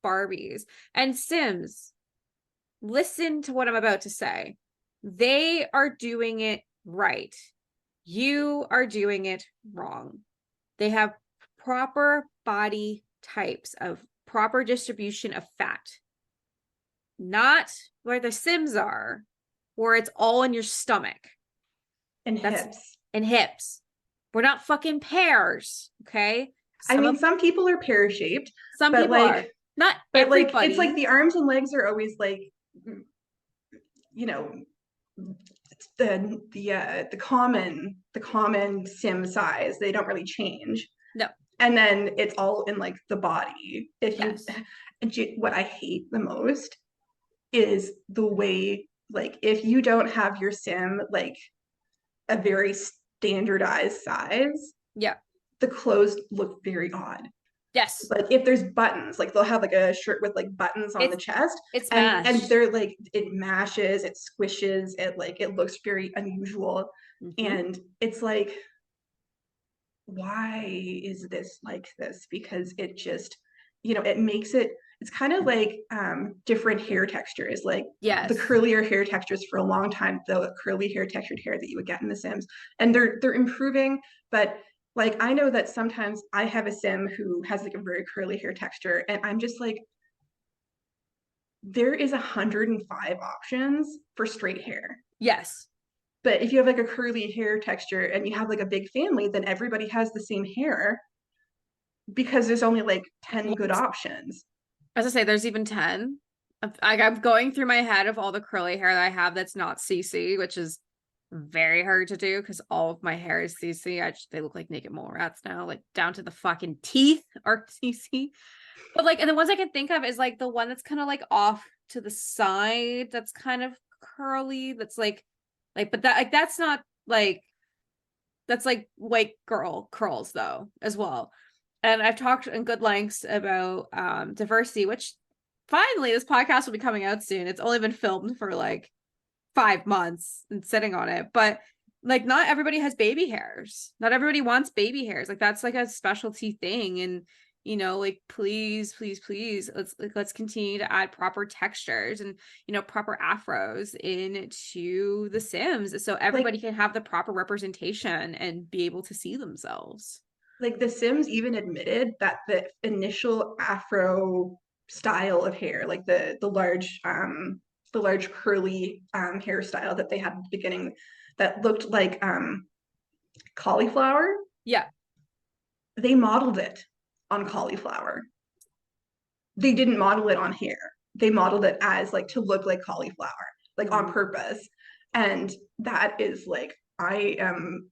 Barbies and Sims. Listen to what I'm about to say. They are doing it right. You are doing it wrong. They have proper body types of proper distribution of fat, not where the Sims are, where it's all in your stomach.
And
That's
hips.
and hips. We're not fucking pears, okay?
I mean, some people are pear-shaped,
Some
but
people are.
like
Not
but like it's like
everybody.
the arms and legs are always like, you know the common sim size. They don't really change.
No.
And then it's all in like the body. If you
Yes.
What I hate the most is the way, like, if you don't have your sim like a very standardized size,
Yeah.
the clothes look very odd.
Yes.
Like if there's buttons, like they'll have like a shirt with like buttons on the
It's
chest,
it's
and
mashed.
they're like, it mashes, it squishes, it looks very unusual.
Mm-hmm.
And it's like, why is this like this? Because it just, it makes it's kind of like different hair textures, like the
Yes.
curlier hair textures for a long time, the curly hair textured hair that you would get in the Sims. And they're improving, but like I know that sometimes I have a Sim who has like a very curly hair texture, and I'm just like, there is 105 options for straight hair.
Yes.
But if you have like a curly hair texture and you have like a big family, then everybody has the same hair because there's only like 10 good
What?
options.
As I say, there's even 10. I'm going through my head of all the curly hair that I have that's not CC, which is very hard to do because all of my hair is CC. They look like naked mole rats now, like down to the fucking teeth are CC. But like, and the ones I can think of is like the one that's kind of like off to the side, that's kind of curly, that's but that like that's not like that's like white girl curls though as well. And I've talked in good lengths about diversity, which finally this podcast will be coming out soon. It's only been filmed for like 5 months and sitting on it, but like not everybody has baby hairs. Not everybody wants baby hairs. Like that's like a specialty thing. And like please, please, please, let's continue to add proper textures and proper afros into the Sims so
Like,
everybody can have the proper representation and be able to see themselves.
like The Sims even admitted that the initial Afro style of hair, like the large curly hairstyle that they had at the beginning, that looked like cauliflower.
Yeah.
They modeled it on cauliflower. They didn't model it on hair. They modeled it as like to look like cauliflower, like on purpose. And that is like I am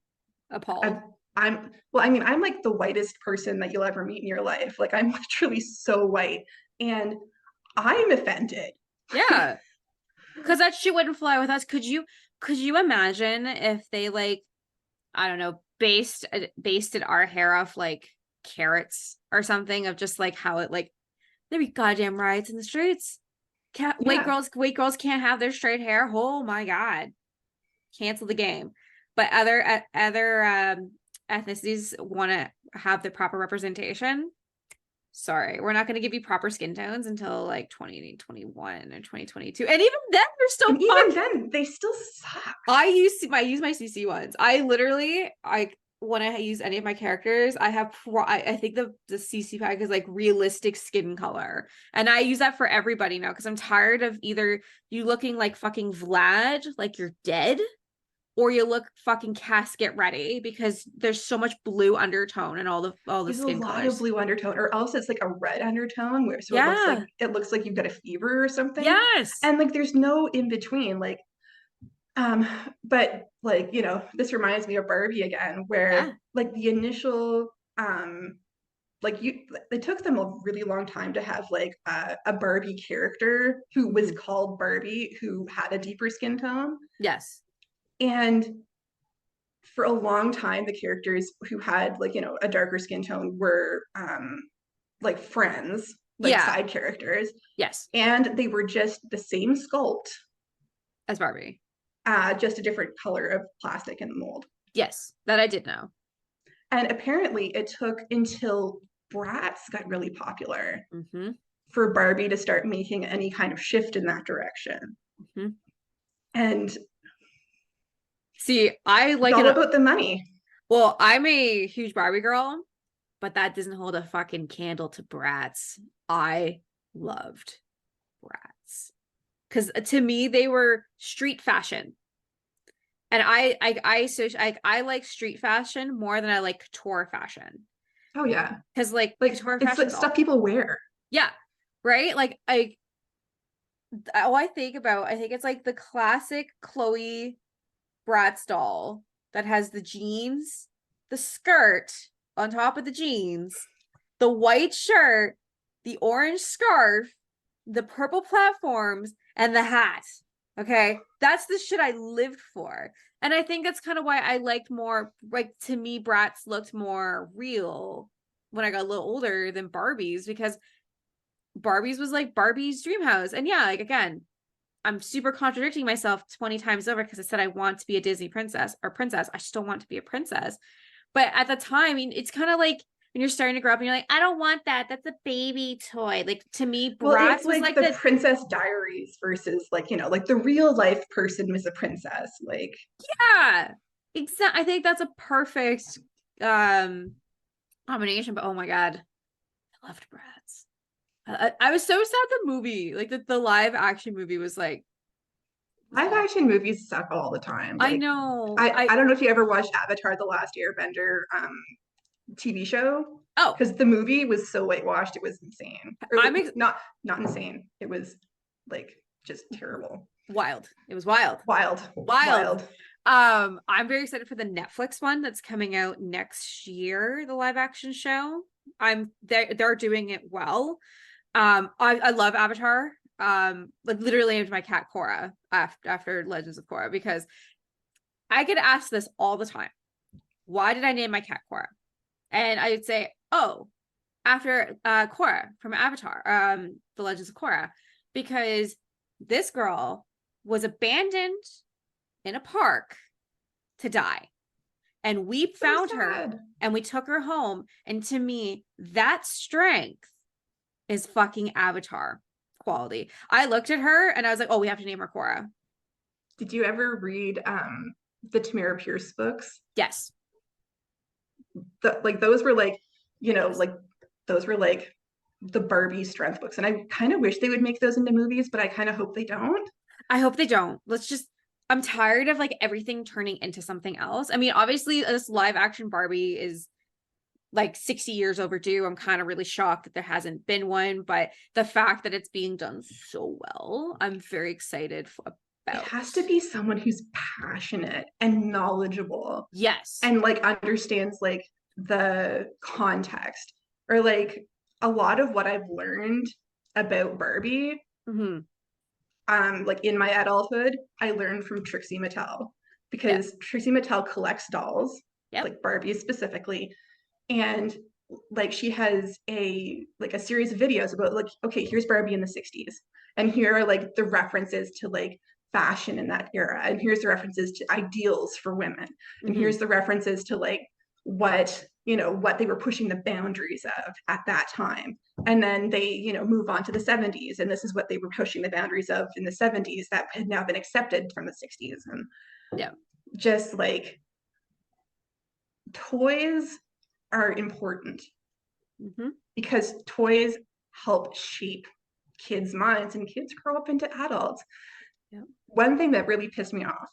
Appalled.
I, I'm well, I mean, I'm like the whitest person that you'll ever meet in your life. Like I'm literally so white, and I'm offended.
Yeah. Because that shit wouldn't fly with us. Could you imagine if they like, I don't know, basted our hair off like carrots or something, of just like how it like there be goddamn riots in the streets. Can't
Yeah,
white girls can't have their straight hair. Oh my god. Cancel the game. But other ethnicities want to have the proper representation. Sorry, we're not going to give you proper skin tones until like 2021 or 2022. And even then, we're still
and even
fucked.
then, they still suck.
I use my CC ones. I when I use any of my characters, I think the CC pack is like realistic skin color. And I use that for everybody now because I'm tired of either you looking like fucking Vlad, like you're dead, or you look fucking casket ready because there's so much blue undertone and all the
There's a
skin
lot of
colors.
blue undertone, or else it's like a red undertone, where so
Yeah.
it looks like you've got a fever or something,
Yes.
and like there's no in between. Um, but like, this reminds me of Barbie again,
Yeah.
where like the initial like you it took them a really long time to have like a Barbie character who was
Mhm.
called Barbie who had a deeper skin tone.
Yes.
And for a long time, the characters who had like, a darker skin tone were like friends, like
Yeah.
side characters,
Yes.
and they were just the same sculpt,
As Barbie.
just a different color of plastic in the mold.
Yes. That I did know.
And apparently, it took until Bratz got really popular
Mm-hmm.
for Barbie to start making any kind of shift in that direction.
Mm-hmm.
And
See, I
it's
like
all
it.
about the money.
Well, I'm a huge Barbie girl, but that doesn't hold a fucking candle to Bratz. I loved Bratz because to me they were street fashion, and I like street fashion more than I like couture fashion
Oh yeah,
because like
like
couture
it's like
fashion's
stuff
all
people wear.
yeah, right. Like I think it's like the classic Chloe Bratz doll that has the jeans, the skirt on top of the jeans, the white shirt, the orange scarf, the purple platforms, and the hat. Okay. That's the shit I lived for. And I think that's kind of why I liked more, like, to me, Bratz looked more real when I got a little older than Barbie's because Barbie's was like Barbie's dream house. And yeah, like, again, I'm super contradicting myself 20 times over because I said I want to be a Disney princess or princess. I still want to be a princess. But at the time, I mean, it's kind of like when you're starting to grow up and you're like, I don't want that. That's a baby toy. Like to me,
Well, it's
Bratz was
like
like
the
the
Princess Diaries versus like, like the real life person was a princess. Like,
yeah. Exactly. I think that's a perfect um combination. But oh my God, I loved Bratz. I was so sad the movie, like the live action movie was like was
Live
awful.
action movies suck all the time.
I
Like
know.
I don't know if you ever watched Avatar: The Last Airbender TV show,
Oh,
because the movie was so whitewashed it was insane. Or
I'm ex
not insane. It was like just terrible.
wild. It was wild.
Wild.
Wild.
Wild.
I'm very excited for the Netflix one that's coming out next year, the live action show. They're doing it well. I love Avatar. Like literally named my cat Korra after Legends of Korra because I get asked this all the time. Why did I name my cat Korra? And I would say, oh, after Korra from Avatar, the Legends of Korra, because this girl was abandoned in a park to die. And we found her and we took her home. And to me, that strength is fucking Avatar quality. I looked at her and I was like, oh, we have to name her Korra.
Did you ever read the Tamara Pierce books?
Yes.
Like those were like,
Yes.
like those were like the Barbie strength books. And I kind of wish they would make those into movies, but I kind of hope they don't.
I hope they don't. I'm tired of like everything turning into something else. I mean, obviously, this live action Barbie is like 60 years overdue. I'm kind of really shocked that there hasn't been one, but the fact that it's being done so well, I'm very excited
It
about.
has to be someone who's passionate and knowledgeable
Yes.
and like understands like the context, or like a lot of what I've learned about Barbie,
Mm-hmm.
like in my adulthood, I learned from Trixie Mattel,
Yeah.
because Trixie Mattel collects dolls,
Yep.
like Barbie specifically, and like she has a series of videos about like, okay, here's Barbie in the 60s, and here are like the references to like fashion in that era, and here's the references to ideals for women, and
Mm-hmm.
here's the references to like what they were pushing the boundaries of at that time, and then they move on to the 70s, and this is what they were pushing the boundaries of in the 70s that had now been accepted from the 60s. And
Yeah.
just like toys are important
Mm-hmm.
because toys help shape kids' minds, and kids grow up into adults.
Yeah.
One thing that really pissed me off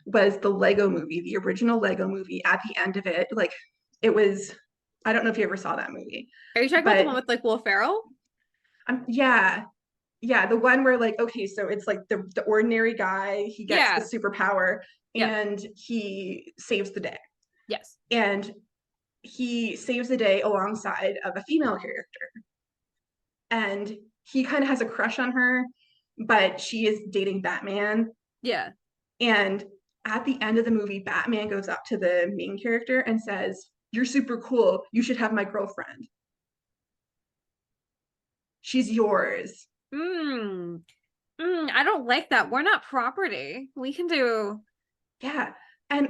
was the Lego movie, the original Lego movie. At the end of it, like it was, I don't know if you ever saw that movie,
Are you talking about the
but
one with like Will Ferrell?
yeah, yeah, the one where like, okay, so it's like the ordinary guy, he gets the
Yeah.
superpower
Yep.
and he saves the day.
Yes.
And he saves the day alongside of a female character. And he kind of has a crush on her, but she is dating Batman.
Yeah.
And at the end of the movie, Batman goes up to the main character and says, "You're super cool. You should have my girlfriend. She's yours."
Mm. I don't like that. We're not property. We can do.
Yeah. And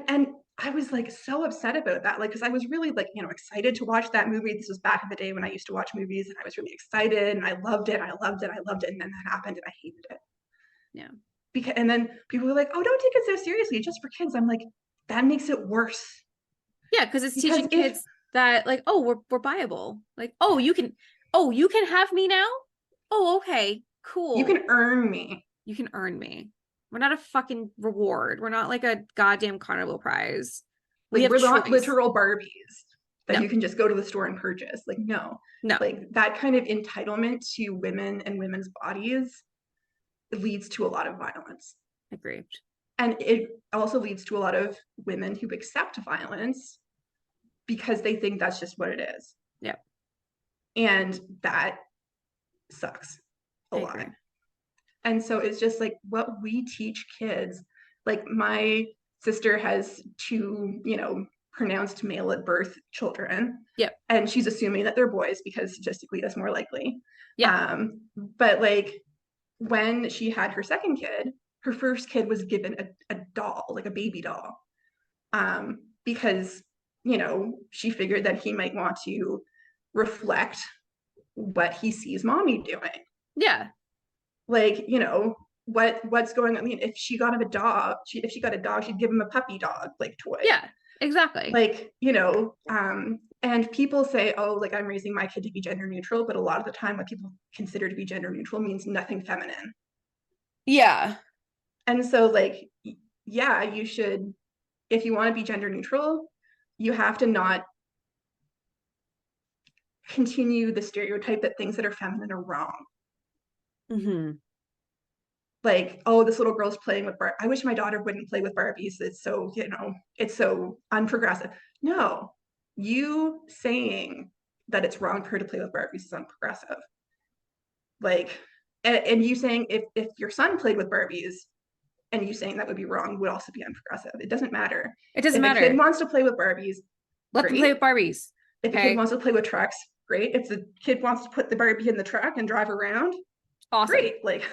I was like so upset about that. Like, because I was really like, excited to watch that movie. This was back in the day when I used to watch movies, and I was really excited and I loved it. I loved it. I loved it. And then that happened and I hated it.
Yeah.
Because and then people were like, "Oh, don't take it so seriously. It's just for kids." I'm like, that makes it worse.
Yeah, because it's
Because
teaching
if
kids that like, oh, we're buyable. Like, oh, you can have me now? Oh, okay,
you
cool.
can earn me,
You can earn me. We're not a fucking reward. We're not like a goddamn carnival prize. We
like
have
we're not
choice.
literal Barbies that
No,
you can just go to the store and purchase. Like, no.
no,
Like that kind of entitlement to women and women's bodies leads to a lot of violence.
agreed.
And it also leads to a lot of women who accept violence because they think that's just what it is.
Yeah,
And that sucks a
I
lot.
agree.
And so it's just like what we teach kids. Like my sister has two, pronounced male at birth children,
Yep.
and she's assuming that they're boys because statistically that's more likely.
Yeah.
But like when she had her second kid, her first kid was given a doll, like a baby doll, because she figured that he might want to reflect what he sees mommy doing.
Yeah.
Like, what's going on. I mean, if she got him a dog, if she got a dog, she'd give him a puppy dog like toy.
Yeah. Exactly.
Like, And people say, oh, like I'm raising my kid to be gender neutral, but a lot of the time what people consider to be gender neutral means nothing feminine.
Yeah.
And so like, yeah, you should, if you want to be gender neutral, you have to not continue the stereotype that things that are feminine are wrong.
Mm-hmm.
Like, oh, this little girl's playing with I wish my daughter wouldn't play with Barbies. It's so, it's so unprogressive. No, you saying that it's wrong for her to play with Barbies is unprogressive. Like, and you saying if your son played with Barbies and you saying that would be wrong would also be unprogressive. It doesn't matter.
It doesn't
If a kid
matter.
wants to play with Barbies,
Let them play
great.
with Barbies.
If a kid
Okay.
wants to play with trucks, great. If the kid wants to put the Barbie in the truck and drive around,
Awesome.
great. Like,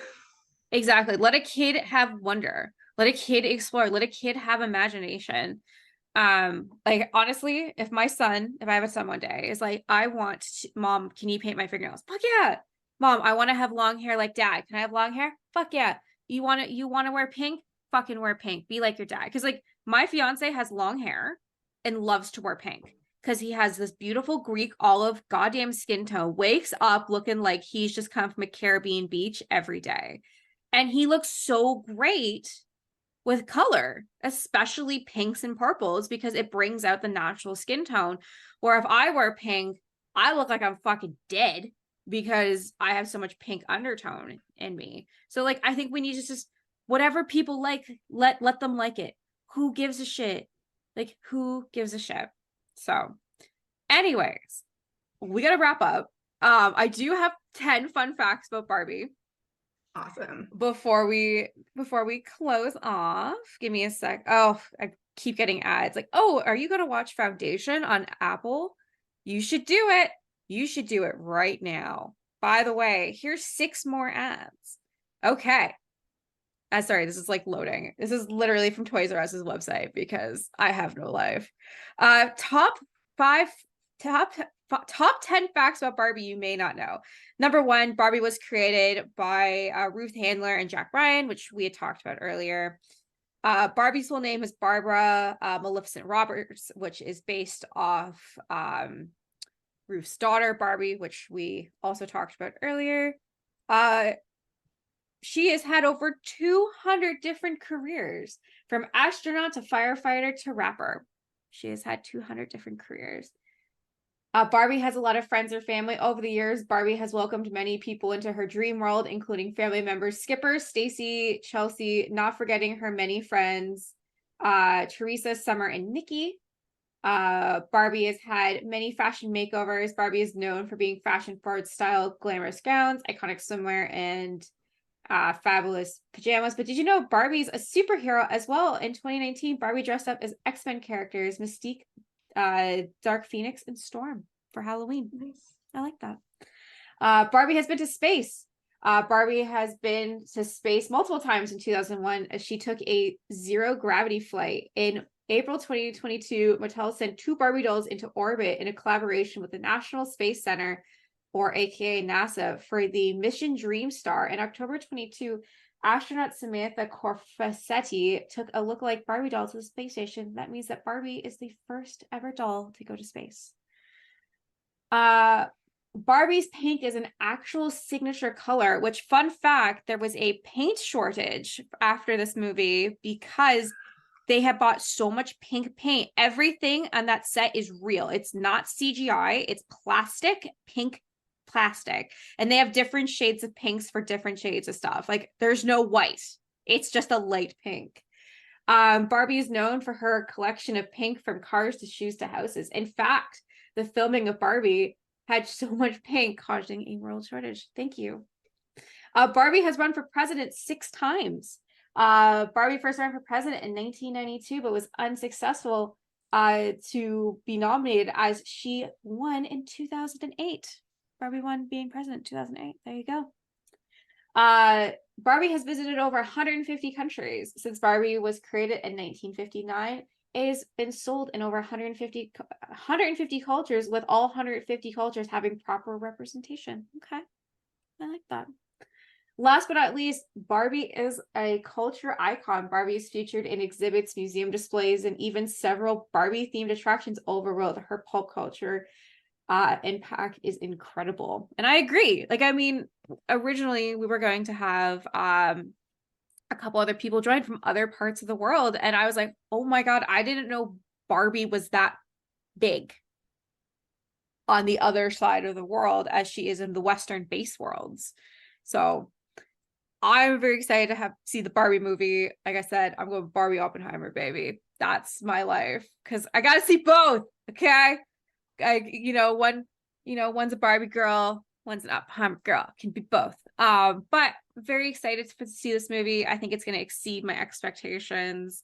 Exactly. Let a kid have wonder. Let a kid explore. Let a kid have imagination. Like honestly, if I have a son one day, is like, Mom, can you paint my fingernails? Fuck yeah. Mom, I want to have long hair like dad. Can I have long hair? Fuck yeah. You want to wear pink? Fucking wear pink. Be like your dad. Because like my fiance has long hair and loves to wear pink because he has this beautiful Greek olive goddamn skin tone, wakes up looking like he's just come from a Caribbean beach every day. And he looks so great with color, especially pinks and purples, because it brings out the natural skin tone. Where if I wear pink, I look like I'm fucking dead because I have so much pink undertone in me. So like I think we need to just whatever people like, let them like it. Who gives a shit? Like who gives a shit? So, anyways, we gotta wrap up. I do have 10 fun facts about Barbie
awesome.
before we close off. Give me a sec. Oh, I keep getting ads like, oh, are you gonna watch Foundation on Apple? You should do it. You should do it right now. By the way, here's 6 more ads. Okay. Sorry, this is like loading. This is literally from Toys R Us's website because I have no life. Top five, top top 10 facts about Barbie you may not know. Number 1, Barbie was created by Ruth Handler and Jack Ryan, which we had talked about earlier. Barbie's full name is Barbara Maleficent Roberts, which is based off Ruth's daughter, Barbie, which we also talked about earlier. She has had over 200 different careers, from astronaut to firefighter to rapper. She has had 200 different careers. Barbie has a lot of friends or family. Over the years, Barbie has welcomed many people into her dream world, including family members Skipper, Stassi, Chelsea, not forgetting her many friends, Teresa, Summer, and Nikki. Barbie has had many fashion makeovers. Barbie is known for being fashion-forward style, glamorous gowns, iconic swimwear, and fabulous pajamas. But did you know Barbie's a superhero as well? In 2019, Barbie dressed up as X-Men characters, Mystique, Dark Phoenix, and Storm for Halloween.
Nice.
I like that. Barbie has been to space. Barbie has been to space multiple times in 2001 as she took a zero gravity flight. In April 2022, Mattel sent 2 Barbie dolls into orbit in a collaboration with the National Space Center, or aka NASA, for the mission Dreamstar. In October 22, astronaut Samantha Corfasetti took a lookalike Barbie doll to the space station. That means that Barbie is the first ever doll to go to space. Barbie's pink is an actual signature color, which, fun fact, there was a paint shortage after this movie because they have bought so much pink paint. Everything on that set is real. It's not CGI. It's plastic, pink plastic. And they have different shades of pinks for different shades of stuff. Like there's no white. It's just a light pink. Barbie is known for her collection of pink, from cars to shoes to houses. In fact, the filming of Barbie had so much pink causing a world shortage. Thank you. Barbie has run for president 6 times. Barbie first ran for president in 1992, but was unsuccessful to be nominated, as she won in 2008. Barbie won being president in 2008. There you go. Barbie has visited over 150 countries since Barbie was created in 1959. It has been sold in over 150 cultures, with all 150 cultures having proper representation. Okay, I like that. Last but not least, Barbie is a culture icon. Barbie is featured in exhibits, museum displays, and even several Barbie themed attractions all over the world. Her pop culture impact is incredible. And I agree. Like, I mean, originally we were going to have a couple other people join from other parts of the world. And I was like, oh my God, I didn't know Barbie was that big on the other side of the world as she is in the Western base worlds. So I'm very excited to see the Barbie movie. Like I said, I'm going Barbie Oppenheimer, baby. That's my life because I gotta see both. Okay, one's a Barbie girl, one's an Oppenheimer girl. Can be both. But very excited to see this movie. I think it's going to exceed my expectations.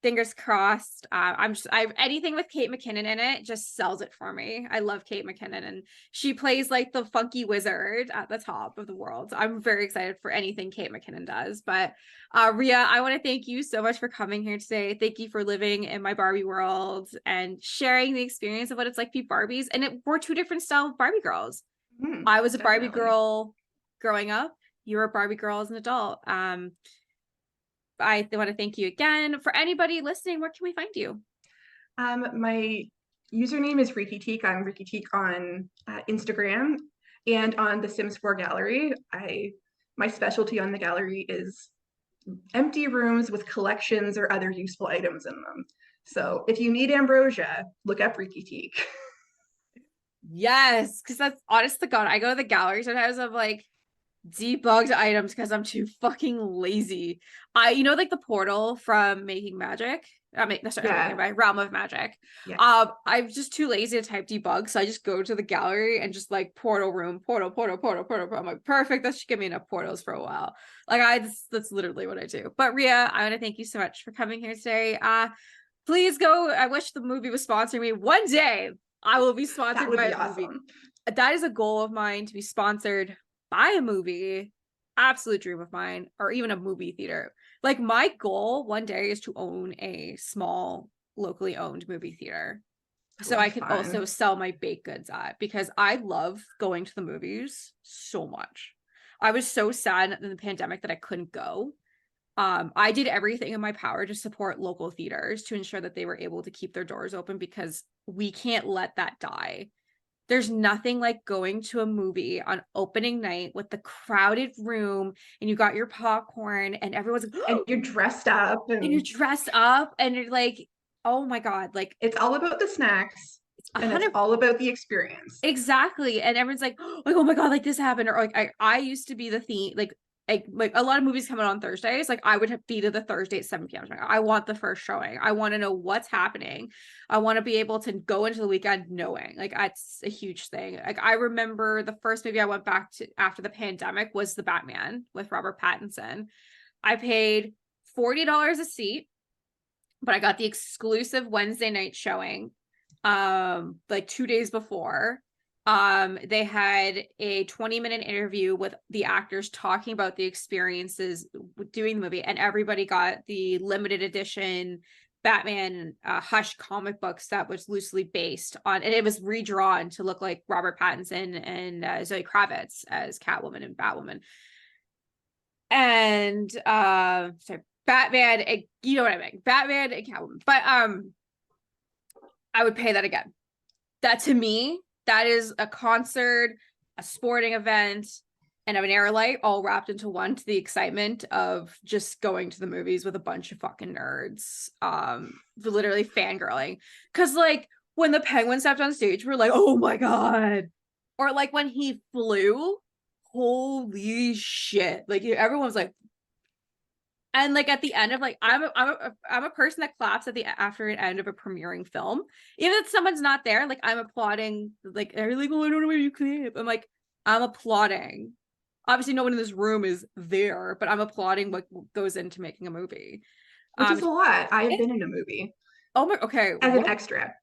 Fingers crossed. I anything with Kate McKinnon in it just sells it for me. I love Kate McKinnon, and she plays like the funky wizard at the top of the world. So I'm very excited for anything Kate McKinnon does. But Rhea, I want to thank you so much for coming here today. Thank you for living in my Barbie world and sharing the experience of what it's like to be Barbies. And we're two different style of Barbie girls. I was a Barbie
Definitely.
girl growing up. You were a Barbie girl as an adult. I want to thank you again. For anybody listening, where can we find you?
My username is Reekyteek. I'm Reekyteek on Instagram and on the Sims 4 gallery. My specialty on the gallery is empty rooms with collections or other useful items in them. So if you need ambrosia, look up Reekyteek.
Yes, because that's honest to God. I go to the gallery sometimes of like debugged items because I'm too fucking lazy. Like the portal from Making Magic. Sorry,
Yeah,
by Realm of Magic.
yeah.
I'm just too lazy to type debug, so I just go to the gallery and just like portal room, portal, portal, portal, portal, portal. I'm like, perfect. That should give me enough portals for a while. That's literally what I do. But Rhea, I want to thank you so much for coming here today. Please go. I wish the movie was sponsoring me. One day I will be
That
sponsored
would
by
be
a movie.
awesome.
That is a goal of mine, to be sponsored by a movie. Absolute dream of mine, or even a movie theater. Like, my goal one day is to own a small locally owned movie theater
That
so
would be
I can also
fun.
sell my baked goods at, because I love going to the movies so much. I was so sad in the pandemic that I couldn't go. I did everything in my power to support local theaters to ensure that they were able to keep their doors open, because we can't let that die. There's nothing like going to a movie on opening night with the crowded room and you got your popcorn and everyone's like,
And you're dressed up,
and you're
and
dressed up and you're like, oh my God, like
it's all about the snacks,
it's a
and it's
hundred.
all about the experience.
Exactly. And everyone's like, oh my God, like this happened. Or like I used to be the theme, like a lot of movies coming on Thursdays. Like I would be to the Thursday at 7 p.m. I want the first showing. I want to know what's happening. I want to be able to go into the weekend knowing. Like that's a huge thing. Like I remember the first movie I went back to after the pandemic was The Batman with Robert Pattinson. I paid $40 a seat, but I got the exclusive Wednesday night showing like 2 days before. They had a 20-minute interview with the actors talking about the experiences doing the movie, and everybody got the limited edition Batman Hush comic books that was loosely based on, and it was redrawn to look like Robert Pattinson and Zoe Kravitz as Catwoman and Batwoman. And sorry, Batman, you know what I mean, Batman and Catwoman. But I would pay that again. That to me, that is a concert, a sporting event, and an air light all wrapped into one, to the excitement of just going to the movies with a bunch of fucking nerds. Literally fangirling. Cause like when the penguin stepped on stage, we're like, oh my God. Or like when he flew, holy shit. Like everyone was like, and like at the end of like I'm a person that claps at the after an end of a premiering film, even if someone's not there. Like I'm applauding. Like they're like, oh, I don't know where you clap. I'm like, I'm applauding. Obviously no one in this room is there, but I'm applauding what goes into making a movie.
Which is a lot. I have
It's,
been in a movie
oh my, okay,
as an
what
extra.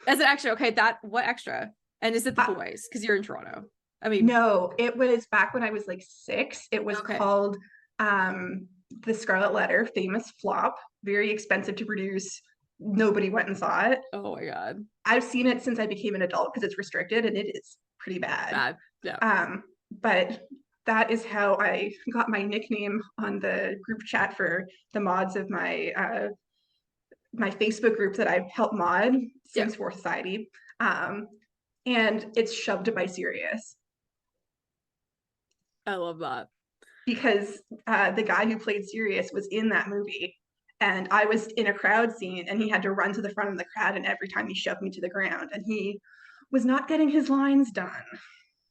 as an extra? Okay, that what extra? And is it the
Uh,
boys, because you're in Toronto? I mean,
no, it was back when I was like 6. It was
okay.
called um, The Scarlet Letter, famous flop, very expensive to produce. Nobody went and saw it.
Oh my God.
I've seen it since I became an adult because it's restricted and it is pretty bad.
Bad. Yeah.
But that is how I got my nickname on the group chat for the mods of my Facebook group that I've helped mod
Yeah.
since Fourth Society. And it's Shoved by Sirius.
I love that.
Because the guy who played Sirius was in that movie. And I was in a crowd scene and he had to run to the front of the crowd, and every time he shoved me to the ground, and he was not getting his lines done.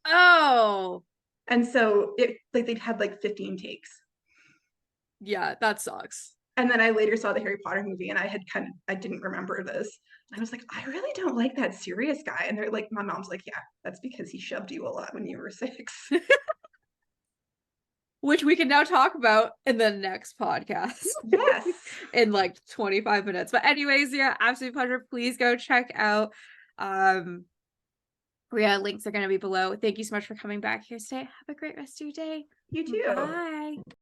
Oh,
And so it like they'd had like 15 takes.
yeah, that sucks.
And then I later saw the Harry Potter movie and I didn't remember this. I was like, I really don't like that Sirius guy. And they're like, my mom's like, yeah, that's because he shoved you a lot when you were 6.
Which we can now talk about in the next podcast.
Yes.
In like 25 minutes. But anyways, yeah, absolute pleasure. Please go check out yeah, links are going to be below. Thank you so much for coming back here today. Have a great rest of your day.
You too.
Bye.